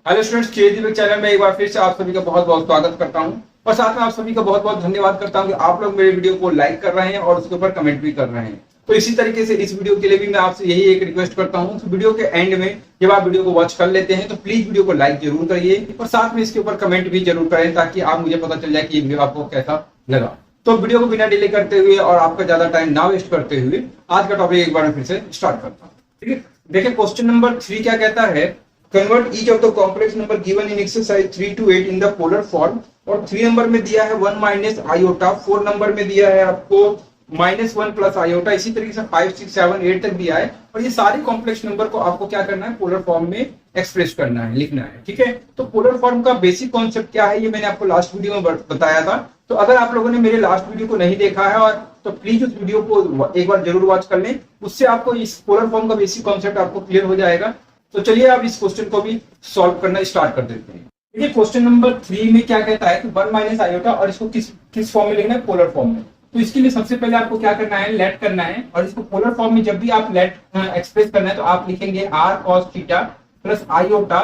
Hello students, दीपक channel में एक बार फिर से आप सभी का बहुत बहुत स्वागत करता हूं और साथ में आप सभी का बहुत बहुत धन्यवाद करता हूं कि आप लोग मेरे वीडियो को लाइक कर रहे हैं और उसके ऊपर कमेंट भी कर रहे हैं। तो इसी तरीके से इस वीडियो के लिए भी मैं आपसे यही एक रिक्वेस्ट करता हूं, तो वीडियो के एंड में जब आप वीडियो को वॉच कर लेते हैं तो प्लीज वीडियो को लाइक जरूर करिए और साथ में इसके ऊपर कमेंट भी जरूर करें ताकि आप मुझे पता चल जाए कि ये वीडियो आपको कैसा लगा। तो वीडियो को बिना डिले करते हुए और आपका ज्यादा टाइम ना वेस्ट करते हुए आज का टॉपिक एक बार फिर से स्टार्ट करता हूँ। ठीक है, देखिए क्वेश्चन नंबर 3 क्या कहता है, convert each of the complex number given in exercise 3 to 8 in the polar form. और 3 नंबर में दिया है 1 माइनस आयोटा, 4 नंबर में दिया है आपको -1 प्लस आयोटा, इसी तरीके से 5 6 7 8 तक दिया है। और ये सारे कॉम्प्लेक्स नंबर को आपको क्या करना है, पोलर फॉर्म में एक्सप्रेस करना है, लिखना है। ठीक है, तो पोलर फॉर्म का बेसिक कॉन्सेप्ट क्या है ये मैंने आपको लास्ट वीडियो में बताया था। तो अगर आप लोगों ने मेरे लास्ट वीडियो को नहीं देखा है और तो प्लीज उस वीडियो को एक बार जरूर वॉच कर लें, उससे आपको इस पोलर फॉर्म का बेसिक कॉन्सेप्ट आपको क्लियर हो जाएगा। तो चलिए अब इस क्वेश्चन को भी सॉल्व करना स्टार्ट कर देते हैं। देखिए क्वेश्चन नंबर 3 में क्या कहता है कि 1 माइनस आयोटा, और इसको किस फॉर्म में लिखना है, पोलर फॉर्म में। तो इसके लिए सबसे पहले आपको क्या करना है, लेट करना है। और इसको पोलर फॉर्म में जब भी आप लेट एक्सप्रेस करना है तो आप लिखेंगे r cos theta plus iota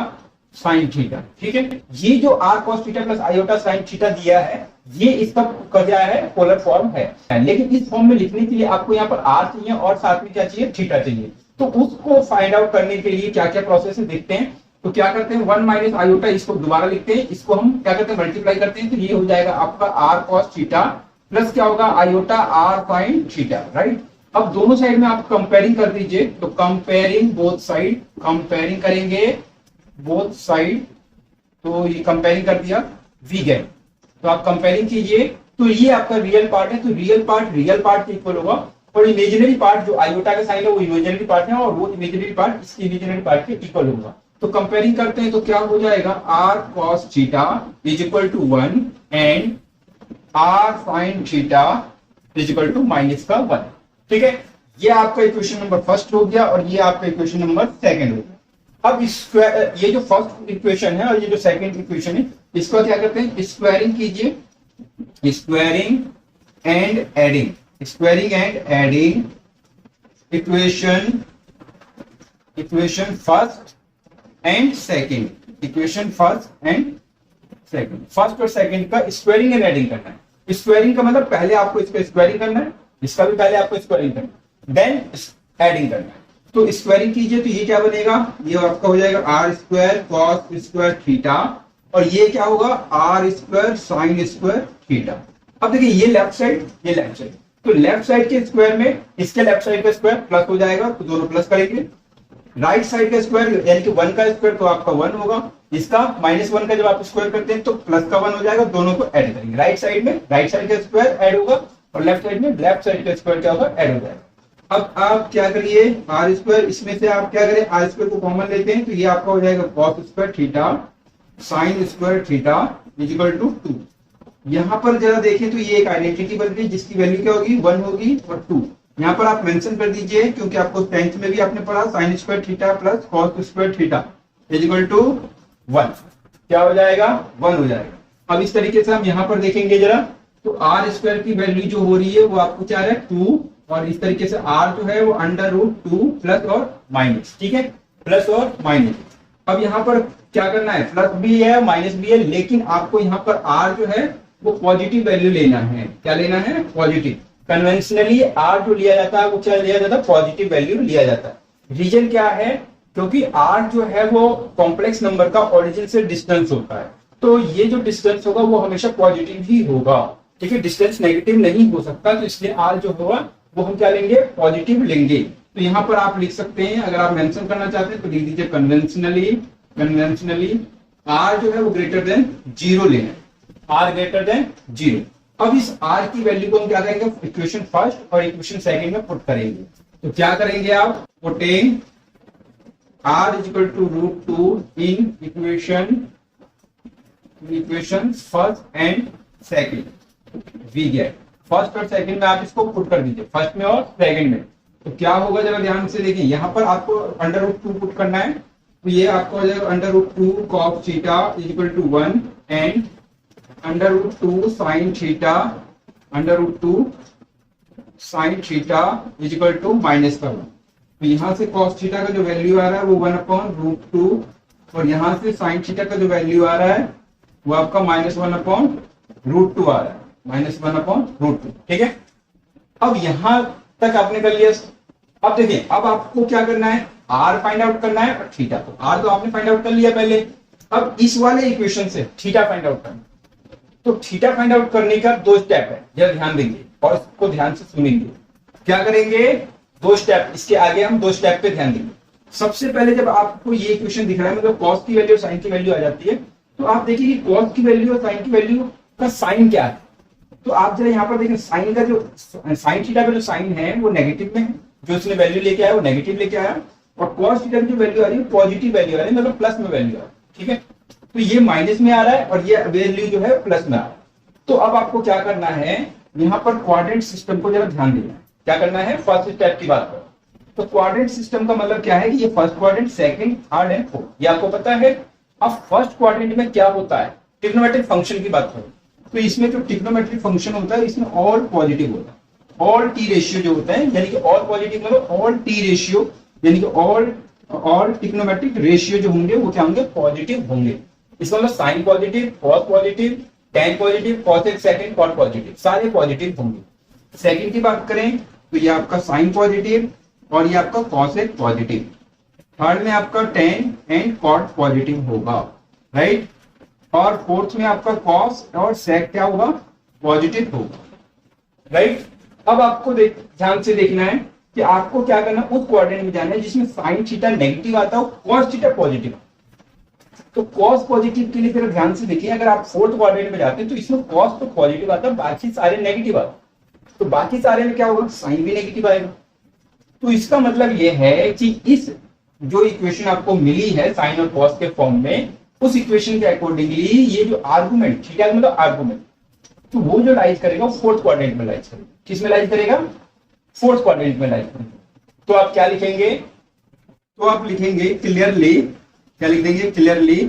sine theta. ठीक है, ये जो r cos theta plus iota sine theta दिया है ये इसका क्या है, पोलर फॉर्म है। लेकिन इस फॉर्म में लिखने के लिए आपको यहाँ पर r चाहिए और साथ में क्या चाहिए, थीटा चाहिए। तो उसको फाइंड आउट करने के लिए क्या क्या प्रोसेस है देखते हैं। तो क्या करते हैं, 1 माइनस आयोटा इसको दोबारा लिखते हैं, इसको हम क्या करते हैं, मल्टीप्लाई करते हैं। तो ये हो जाएगा आपका r cos थीटा प्लस क्या होगा, iota r sin theta. Right, अब दोनों साइड में आप कंपेयरिंग कर दीजिए। तो कंपेयरिंग बोथ साइड, कंपेयरिंग करेंगे बोथ साइड, तो ये कंपेयरिंग कर दिया, वी गेट। तो आप कंपेयरिंग कीजिए, तो ये आपका रियल पार्ट है, तो रियल पार्ट के इक्वल होगा और इमेजिनरी पार्ट जो आयोटा का साइन है वो इमेजिनरी पार्ट है और वो इमेजिनरी पार्ट इसकी इमेजिनरी पार्ट के इक्वल होगा। तो कंपेयरिंग करते हैं तो क्या हो जाएगा, r cos theta is equal to 1 and r sin theta is equal to -1। ठीक है, ये आपका इक्वेशन नंबर फर्स्ट हो गया और ये आपका इक्वेशन नंबर सेकंड हो गया। अब ये जो फर्स्ट इक्वेशन है और ये जो सेकंड इक्वेशन है इसको क्या करते हैं, स्क्वायरिंग कीजिए, squaring and adding, squaring and adding equation first and second, equation first and second, first और सेकंड का स्क्वायरिंग एंड एडिंग करना है। स्क्वायरिंग का मतलब पहले आपको इसका स्क्वायरिंग करना है, इसका भी पहले आपको स्क्वायरिंग करना है, देन एडिंग करना है। तो स्क्वायरिंग कीजिए तो ये क्या बनेगा, ये आपका हो जाएगा r square cos square theta और ये क्या होगा, r square sin square theta. अब देखिए ये लेफ्ट साइड, ये लेफ्ट साइड, तो लेफ्ट साइड के स्क्वायर में इसके लेफ्ट साइड का स्क्वायर प्लस हो जाएगा, तो दोनों प्लस करेंगे। राइट साइड का स्क्वायर यानी कि 1 का स्क्वायर तो आपका 1 होगा, इसका -1 का जब आप स्क्वायर करते हैं तो प्लस का 1 हो जाएगा, दोनों को ऐड करेंगे। राइट साइड में राइट साइड का स्क्वायर ऐड होगा और लेफ्ट साइड में लेफ्ट साइड का स्क्वायर क्या होगा, ऐड हो जाएगा। अब आप क्या करिए, r स्क्वायर, इसमें से आप क्या करें, r स्क्वायर को कॉमन लेते हैं तो ये आपका हो जाएगा cos square theta sin square theta is equal to 2। यहाँ पर जरा देखें तो ये एक आइडेंटिटी बन गई जिसकी वैल्यू क्या होगी, 1 होगी और 2। यहाँ पर आप मेंशन कर दीजिए क्योंकि आपको 10th में भी आपने पढ़ा sin square theta plus cos square theta is equal to 1। क्या हो जाएगा, 1 हो जाएगा। अब इस तरीके से हम यहाँ पर देखेंगे जरा, तो r स्क्वायर की वैल्यू जो हो रही है वो आपको क्या है, 2, और इस तरीके से r जो है वो √2 प्लस और माइनस। ठीक है, प्लस और माइनस। अब यहाँ पर क्या करना है, प्लस भी है माइनस भी है, लेकिन आपको यहाँ पर r जो है वो पॉजिटिव वैल्यू लेना है। क्या लेना है, पॉजिटिव। कन्वेंशनली r जो लिया जाता है वो क्या लिया जाता है, पॉजिटिव वैल्यू लिया जाता है। रीजन क्या है, क्योंकि r जो है वो कॉम्प्लेक्स नंबर का ओरिजिन से डिस्टेंस होता है, तो ये जो डिस्टेंस होगा वो हमेशा पॉजिटिव ही होगा। ठीक है, डिस्टेंस नेगेटिव नहीं हो सकता, तो इसलिए r जो होगा वो हम क्या लेंगे, पॉजिटिव लेंगे। तो यहाँ पर आप लिख सकते हैं, अगर आप मेंशन करना चाहते हैं तो लिख दीजिए कन्वेंशनली r जो है वो ग्रेटर देन 0 लेना, r ग्रेटर देन 0। अब इस r की वैल्यू को हम क्या करेंगे, इक्वेशन फर्स्ट और इक्वेशन सेकंड में पुट करेंगे। तो क्या करेंगे आप, putting r is equal to √2 in equation first and second, we get. First और सेकंड में आप इसको पुट कर दीजिए, फर्स्ट में और सेकंड में। तो क्या होगा जरा ध्यान से देखिए, यहाँ पर आपको √2 पुट करना है, तो ये आपको हो जाएगा √2 cos theta is equal to 1 and √2 sin theta √2 sin theta is equal to -1। तो यहाँ से cos थीटा का जो वैल्यू आ रहा है वो 1/√2 और यहां से साइन थीटा का जो वैल्यू आ रहा है वो आपका -1/√2 आ रहा है, -1/√2। ठीक है, अब यहां तक आपने कर लिया। अब देखिए, अब आपको क्या करना है, आर फाइंड आउट करना है और थीटा। तो आर तो आपने फाइंड आउट कर लिया पहले, अब इस वाले इक्वेशन से थीटा फाइंड आउट करना। तो थीटा फाइंड आउट करने का 2 स्टेप है, जरा ध्यान देंगे और इसको ध्यान से सुनेंगे। क्या करेंगे, 2 स्टेप, इसके आगे हम 2 स्टेप पे ध्यान देंगे। सबसे पहले जब आपको ये इक्वेशन दिख रहा है, मतलब कॉस की वैल्यू और साइन की वैल्यू आ जाती है, तो आप देखिए कि कॉस की वैल्यू और साइन की वैल्यू का साइन क्या है। तो आप जरा यहाँ पर देखें, साइन का जो साइन थीटा का जो साइन है वो नेगेटिव में है, जो उसने वैल्यू लेके आया वो नेगेटिव लेके आया, और कॉस थीटा की जो वैल्यू आ रही है पॉजिटिव वैल्यू आ रही है, मतलब प्लस में वैल्यू आ रही है। ठीक है, तो ये माइनस में आ रहा है और ये वैल्यू जो है प्लस में आ रहा है। तो अब आपको क्या करना है, यहाँ पर क्वाड्रेंट सिस्टम को जरा ध्यान देना है। क्या करना है, फर्स्ट स्टेप की बात करो तो क्वाड्रेंट सिस्टम का मतलब क्या है कि ये first quadrant, second, third and fourth, ये आपको पता है। अब फर्स्ट क्वाड्रेंट में क्या होता है, ट्रिग्नोमेट्रिक फंक्शन की बात करो तो इसमें जो ट्रिग्नोमेट्रिक फंक्शन होता है इसमें ऑल पॉजिटिव होता है, ऑल टी रेशियो जो होता है, यानी कि ऑल पॉजिटिव मतलब ऑल टी रेशियो, यानी कि ऑल ट्रिग्नोमेट्रिक रेशियो जो होंगे वो क्या होंगे, पॉजिटिव होंगे। इसका मतलब sine positive, cos positive, tan positive, cosec second, cot positive, सारे पॉजिटिव होंगे। सेकंड की बात करें तो ये आपका साइन पॉजिटिव और ये आपका कॉसेक पॉजिटिव। थर्ड में आपका टेन एंड कॉट पॉजिटिव होगा, राइट। और फोर्थ में आपका कॉस और सेक क्या होगा, पॉजिटिव होगा, राइट। अब आपको ध्यान से देखना है कि आपको क्या करना है, उस क्वाड्रेंट में जाना है जिसमें साइन थीटा नेगेटिव आता हो, कॉस थीटा पॉजिटिव। तो कॉस पॉजिटिव के लिए फिर ध्यान से देखिए, अगर आप फोर्थ क्वाड्रेंट में जाते हैं तो इसमें कॉस तो पॉजिटिव आता है, बाकी सारे नेगेटिव आते, तो बाकी सारे में क्या होगा, साइन भी नेगेटिव आएगा। तो इसका मतलब ये है कि इस जो इक्वेशन आपको मिली है साइन और कॉस के फॉर्म में, उस इक्वेशन के अकॉर्डिंगली ये जो आर्गुमेंट, थीटा मतलब आर्गुमेंट, तो वो जो लाइज करेगा वो फोर्थ क्वाड्रेंट में लाइज करेगा। किसमें लाइज करेगा, फोर्थ क्वाड्रेंट में लाइज करेगा। तो आप क्या लिखेंगे, तो आप लिखेंगे क्लियरली, क्या लिख देंगे, clearly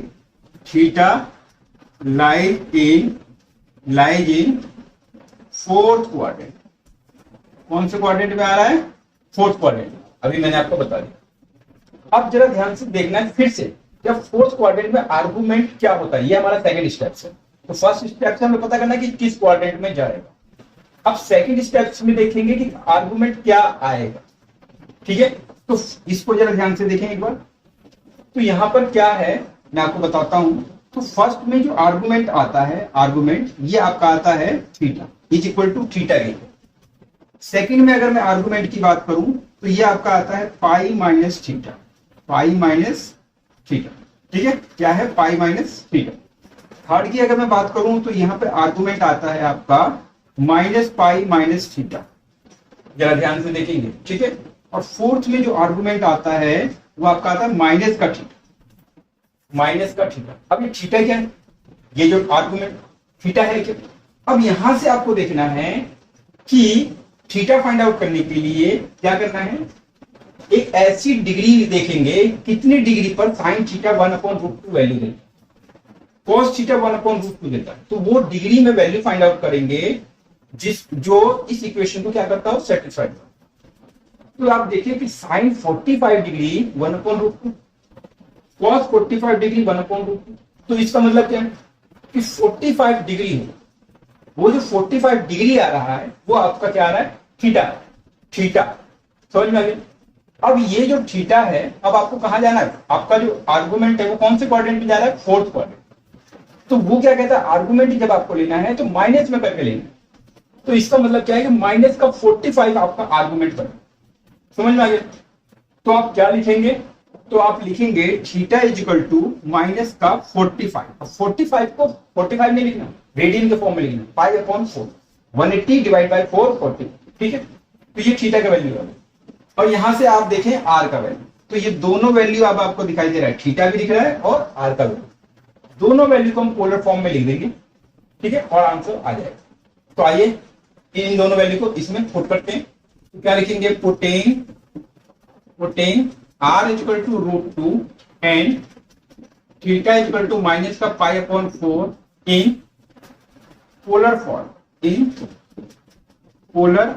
theta lies in fourth quadrant. कौन से क्वाड्रेंट में आ रहा है, फोर्थ क्वाड्रेंट। अभी मैंने आपको बता दिया। अब जरा ध्यान से देखना है फिर से, जब फोर्थ क्वाड्रेंट में आर्गुमेंट क्या होता है, ये हमारा सेकंड स्टेप है। तो फर्स्ट स्टेप से हमें पता करना कि किस क्वाड्रेंट में जाएगा। अब सेकंड स्टेप में देखेंगे कि आर्गुमेंट क्या आएगा। ठीक है, तो इसको जरा ध्यान से देखें एक बार। तो यहां पर क्या है मैं आपको बताता हूं। तो फर्स्ट में जो आर्गुमेंट आता है, आर्गुमेंट ये आपका आता है theta is equal to theta A. Second में अगर मैं आर्गुमेंट की बात करूं तो ये आपका आता है pi minus theta, pi minus theta. ठीक है, क्या है, पाई माइनस थीटा। थर्ड की अगर मैं बात करूं तो यहां पे आर्गुमेंट आता है आपका माइनस पाई माइनस थीटा, जरा ध्यान से देखेंगे। ठीक है, और फोर्थ में जो आर्गुमेंट आता है वो आपका आता है माइनस का थीटा, माइनस का थीटा। अब ये थीटा क्या है, ये जो आर्गुमेंट थीटा है क्या। अब यहां से आपको देखना है कि थीटा फाइंड आउट करने के लिए क्या करना है, एक ऐसी डिग्री देखेंगे कितनी डिग्री पर साइन थीटा 1/√2 वैल्यू देता है, कॉस थीटा 1/√2 देता है। तो वो डिग्री में वैल्यू फाइंड आउट करेंगे जो इस इक्वेशन को क्या करता हो, सेटिस्फाइड। तो आप देखिए कि साइन 45 डिग्री 1/√2, कॉस 45 डिग्री 1/√2। तो इसका मतलब क्या है कि 45 डिग्री है, वो जो 45 डिग्री आ रहा है वो आपका क्या आ रहा है, थीटा, थीटा। समझ में आ गया। अब ये जो थीटा है, अब आपको कहां जाना है, आपका जो आर्गुमेंट है वो कौन से क्वाड्रेंट में जा रहा है, फोर्थ क्वाड्रेंट। तो वो क्या कहता है, आर्गुमेंट जब आपको लेना है तो माइनस में करके लेना। तो इसका मतलब क्या है कि माइनस का 45 आपका आर्गुमेंट बने। समझ में आ गया। तो आप क्या लिखेंगे, तो आप लिखेंगे theta is equal to minus का 45। 45 को 45 नहीं लिखना, रेडियन के फॉर्म में लिखना, पाई अपॉन 4, 180 डिवाइड बाय 4, 40। ठीक है, तो ये थीटा का वैल्यू है। और यहां से आप देखें आर का वैल्यू, तो ये दोनों वैल्यू अब आपको दिखाई दे रहा है, थीटा भी दिख रहा है और आर का वैल्यू। दोनों वैल्यू को हम पोलर फॉर्म में लिख देंगे। ठीक है, और आंसर आ जाएगा। तो आइए इन दोनों वैल्यू को इसमें पुट करते हैं। तो क्या लिखेंगे, putting r is equal to √2 and theta is equal to minus का pi upon 4 in polar form, in polar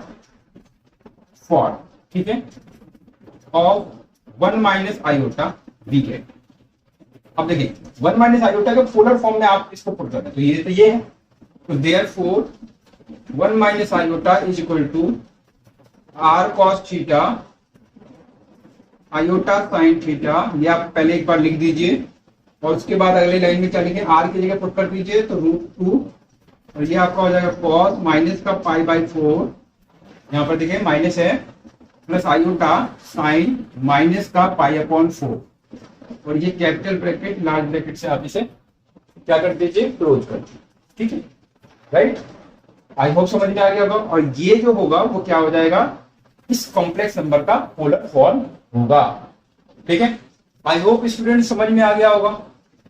form. ठीक है, of 1 minus iota we get. अब देखिए 1 माइनस आयोटा के पोलर फॉर्म में आप इसको पुट करते हैं, तो ये है, तो therefore 1 minus iota is equal to r cos theta iota sine theta, ये आप पहले एक बार लिख दीजिए और उसके बाद अगले लाइन में क्या लिखें, आर की जगह पुट कर दीजिए तो √2 और ये आपका हो जाएगा कॉस माइनस का π/4, यहाँ पर देखिए माइनस है, प्लस आयोटा साइन माइनस का π/4 और ये कैपिटल ब्रैकेट लार्ज ब्रैकेट से आप इसे क्या कर दीजिए, क्लोज कर दीजिए। ठीक है, राइट, आई होप समझ में आ गया होगा। और ये जो होगा वो क्या हो जाएगा, इस कॉम्प्लेक्स नंबर का पोलर फॉर्म होगा। ठीक है, आई होप स्टूडेंट समझ में आ गया होगा।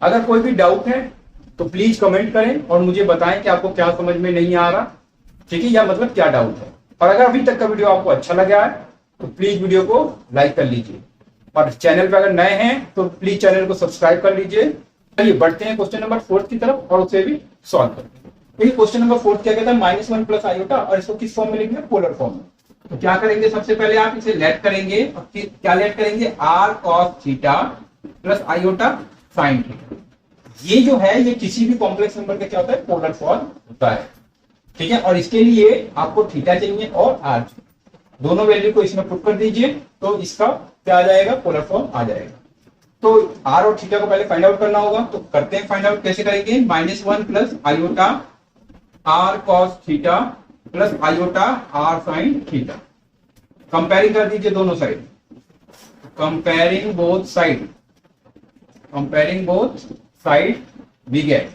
अगर कोई भी डाउट है तो प्लीज कमेंट करें और मुझे बताएं कि आपको क्या समझ में नहीं आ रहा, ठीक है, या मतलब क्या डाउट है। और अगर अभी तक का वीडियो आपको अच्छा लगा है तो प्लीज वीडियो को लाइक कर लीजिए और चैनल पर अगर नए हैं तो प्लीज चैनल को सब्सक्राइब कर लीजिए। चलिए बढ़ते हैं क्वेश्चन नंबर 4 की तरफ और उसे भी सॉल्व करते हैं। क्वेश्चन नंबर 4 क्या कहता है, -1 प्लस आयोटा, और इसको किस फॉर्म में लिखेंगे, पोलर फॉर्म में। तो क्या करेंगे, सबसे पहले आप इसे लेट करेंगे और क्या लेट करेंगे, r cos theta plus iota sine theta. ये जो है ये किसी भी कॉम्प्लेक्स नंबर का क्या होता है, पोलर फॉर्म होता है। ठीक है, और इसके लिए आपको थीटा चाहिए और आर, दोनों वैल्यू को इसमें पुट कर दीजिए तो इसका क्या आ जाएगा, पोलर फॉर्म आ जाएगा। तो आर और थीटा को पहले फाइंड आउट करना होगा, तो करते हैं फाइंड आउट। कैसे करेंगे, -1 plus iota r cos theta plus iota r sine theta, comparing कर दीजिए दोनों side, comparing both side, comparing both side we get.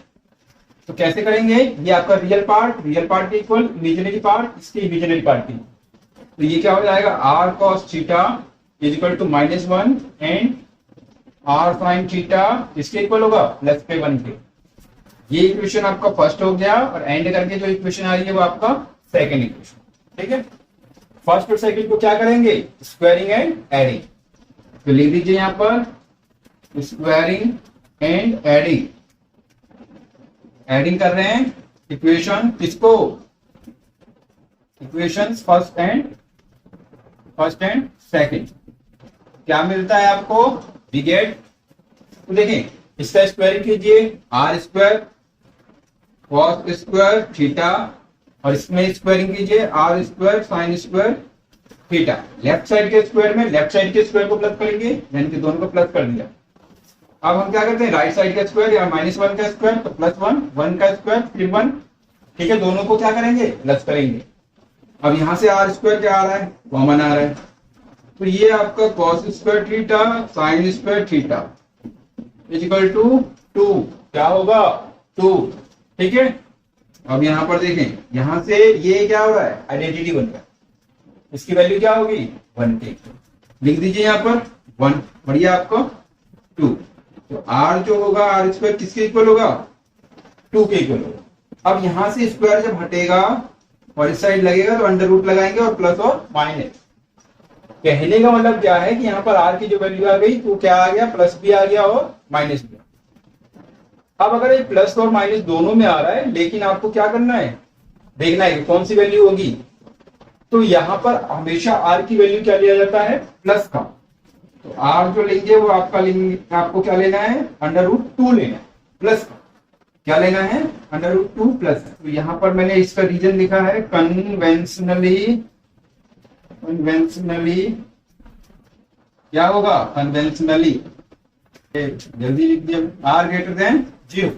तो कैसे करेंगे, ये आपका रियल पार्ट के इक्वल इमेजिनरी पार्ट इसके इमेजिनरी पार्ट की, तो ये क्या हो जाएगा, r cos theta is equal to -1 and r sine theta इसके इक्वल होगा +1 के। ये इक्वेशन आपका फर्स्ट हो गया और एंड करके जो इक्वेशन आ रही है वो आपका सेकंड इक्वेशन। ठीक है, फर्स्ट और सेकंड को क्या करेंगे, स्क्वायरिंग एंड एडिंग, तो लिख दीजिए यहां पर स्क्वायरिंग एंड एडिंग, एडिंग कर रहे हैं इक्वेशन किसको, इक्वेशंस फर्स्ट एंड सेकंड। क्या मिलता है आपको, वी गेट, तो देखें इसका स्क्वायरिंग कीजिए, r square cos square theta, और इसमें स्क्वायरिंग कीजिए r square sine square theta. Left side के स्क्वायर में लेफ्ट साइड के स्क्वायर को प्लस करेंगे, यानी कि दोनों को प्लस कर दिया। अब हम क्या करते हैं, राइट साइड का स्क्वायर या -1 का स्क्वायर तो +1, 1 का स्क्वायर फिर 1। ठीक है, दोनों को क्या करेंगे, प्लस करेंगे। अब यहां से आर स्क्वायर क्या आ रहा है, कॉमन आ रहा है, तो ये आपका cos square theta sine square theta is equal to 2, क्या होगा 2। ठीक है, अब यहां पर देखें, यहां से ये क्या हो रहा है, आइडेंटिटी बन रहा है, इसकी वैल्यू क्या होगी 1 के, लिख दीजिए यहां पर 1, बढ़िया आपको 2। तो आर जो होगा, आर स्क्वायर किसके इक्वल होगा, 2 के इक्वल होगा। अब यहां से स्क्वायर जब हटेगा और इस साइड लगेगा तो अंडर रूट लगाएंगे और प्लस और माइनस। कहने का मतलब क्या है कि यहाँ पर आर की जो वैल्यू आ गई तो क्या आ गया, प्लस भी आ गया और माइनस भी। अब अगर ये प्लस और माइनस दोनों में आ रहा है, लेकिन आपको क्या करना है, देखना है कौन सी वैल्यू होगी। तो यहां पर हमेशा आर की वैल्यू क्या लिया जाता है, प्लस का। तो आर जो लेंगे वो आपको क्या लेना है, √2 लेना है, प्लस का क्या लेना है, √2 प्लस। तो यहां पर मैंने इसका रीजन लिखा है, कन्वेंशनली क्या होगा, कन्वेंशनली, जल्दी लिख दिया, आर ग्रेटर देन 0।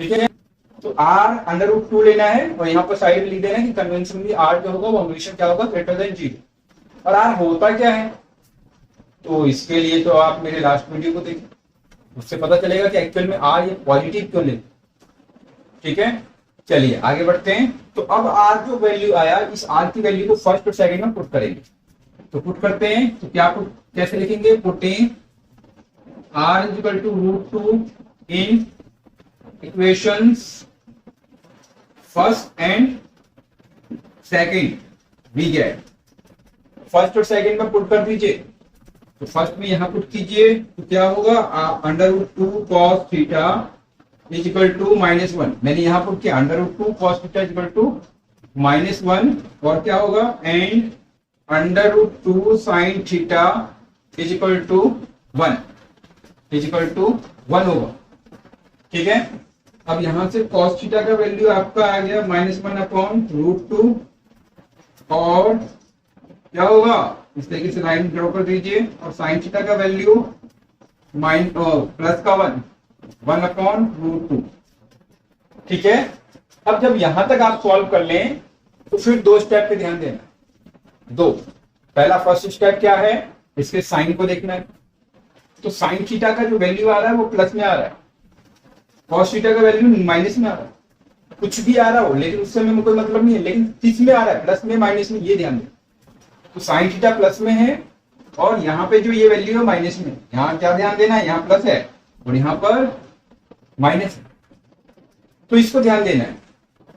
ठीक है, तो आर √2 लेना है और यहाँ पर साइड लिख देना है कि कन्वेंशनली आर जो होगा वो हमेशा क्या होगा, ग्रेटर देन 0। और आर होता क्या है, तो इसके लिए तो आप मेरे लास्ट वीडियो को देखिए, उससे पता चलेगा कि एक्चुअल में आर ये पॉजिटिव क्यों ले। ठीक है, चलिए आगे बढ़ते हैं। तो अब आर जो वैल्यू आया, इस आर की वैल्यू को फर्स्ट और सेकंड में पुट करेंगे, तो पुट करते हैं, तो क्या कैसे लिखेंगे, putting r is equal to √2 in equations first and second, we get, first और सेकंड में पुट कर दीजिए। तो फर्स्ट में यहां पुट कीजिए तो क्या होगा, √2 cos theta is equal to -1, मैंने यहां पुट किया √2 cos theta is equal to -1, और क्या होगा, and √2 sin theta is equal to 1। Is equal to 1 होगा। ठीक है, अब यहां से cos थीटा का वैल्यू आपका आ गया -1/√2 और क्या होगा इस तरीके से लाइन ड्रॉ कर दीजिए और sin थीटा का वैल्यू प्लस का 1/√2। ठीक है, अब जब यहां तक आप सॉल्व कर लें तो फिर 2 स्टेप पे ध्यान देना। 2, पहला फर्स्ट स्टेप क्या है, इसके साइन को देखना है। तो साइन थीटा का जो वैल्यू आ रहा है वो प्लस में आ रहा है, कॉस थीटा का वैल्यू माइनस में आ रहा है। कुछ भी आ रहा हो लेकिन उससे हमें कोई मतलब नहीं है, लेकिन किस में आ रहा है, प्लस में माइनस में, ये ध्यान दें। तो साइन थीटा प्लस में है और यहाँ पे जो ये वैल्यू है माइनस में। यहाँ क्या ध्यान देना है, यहाँ प्लस है और यहाँ पर माइनस है, तो इसको ध्यान देना है।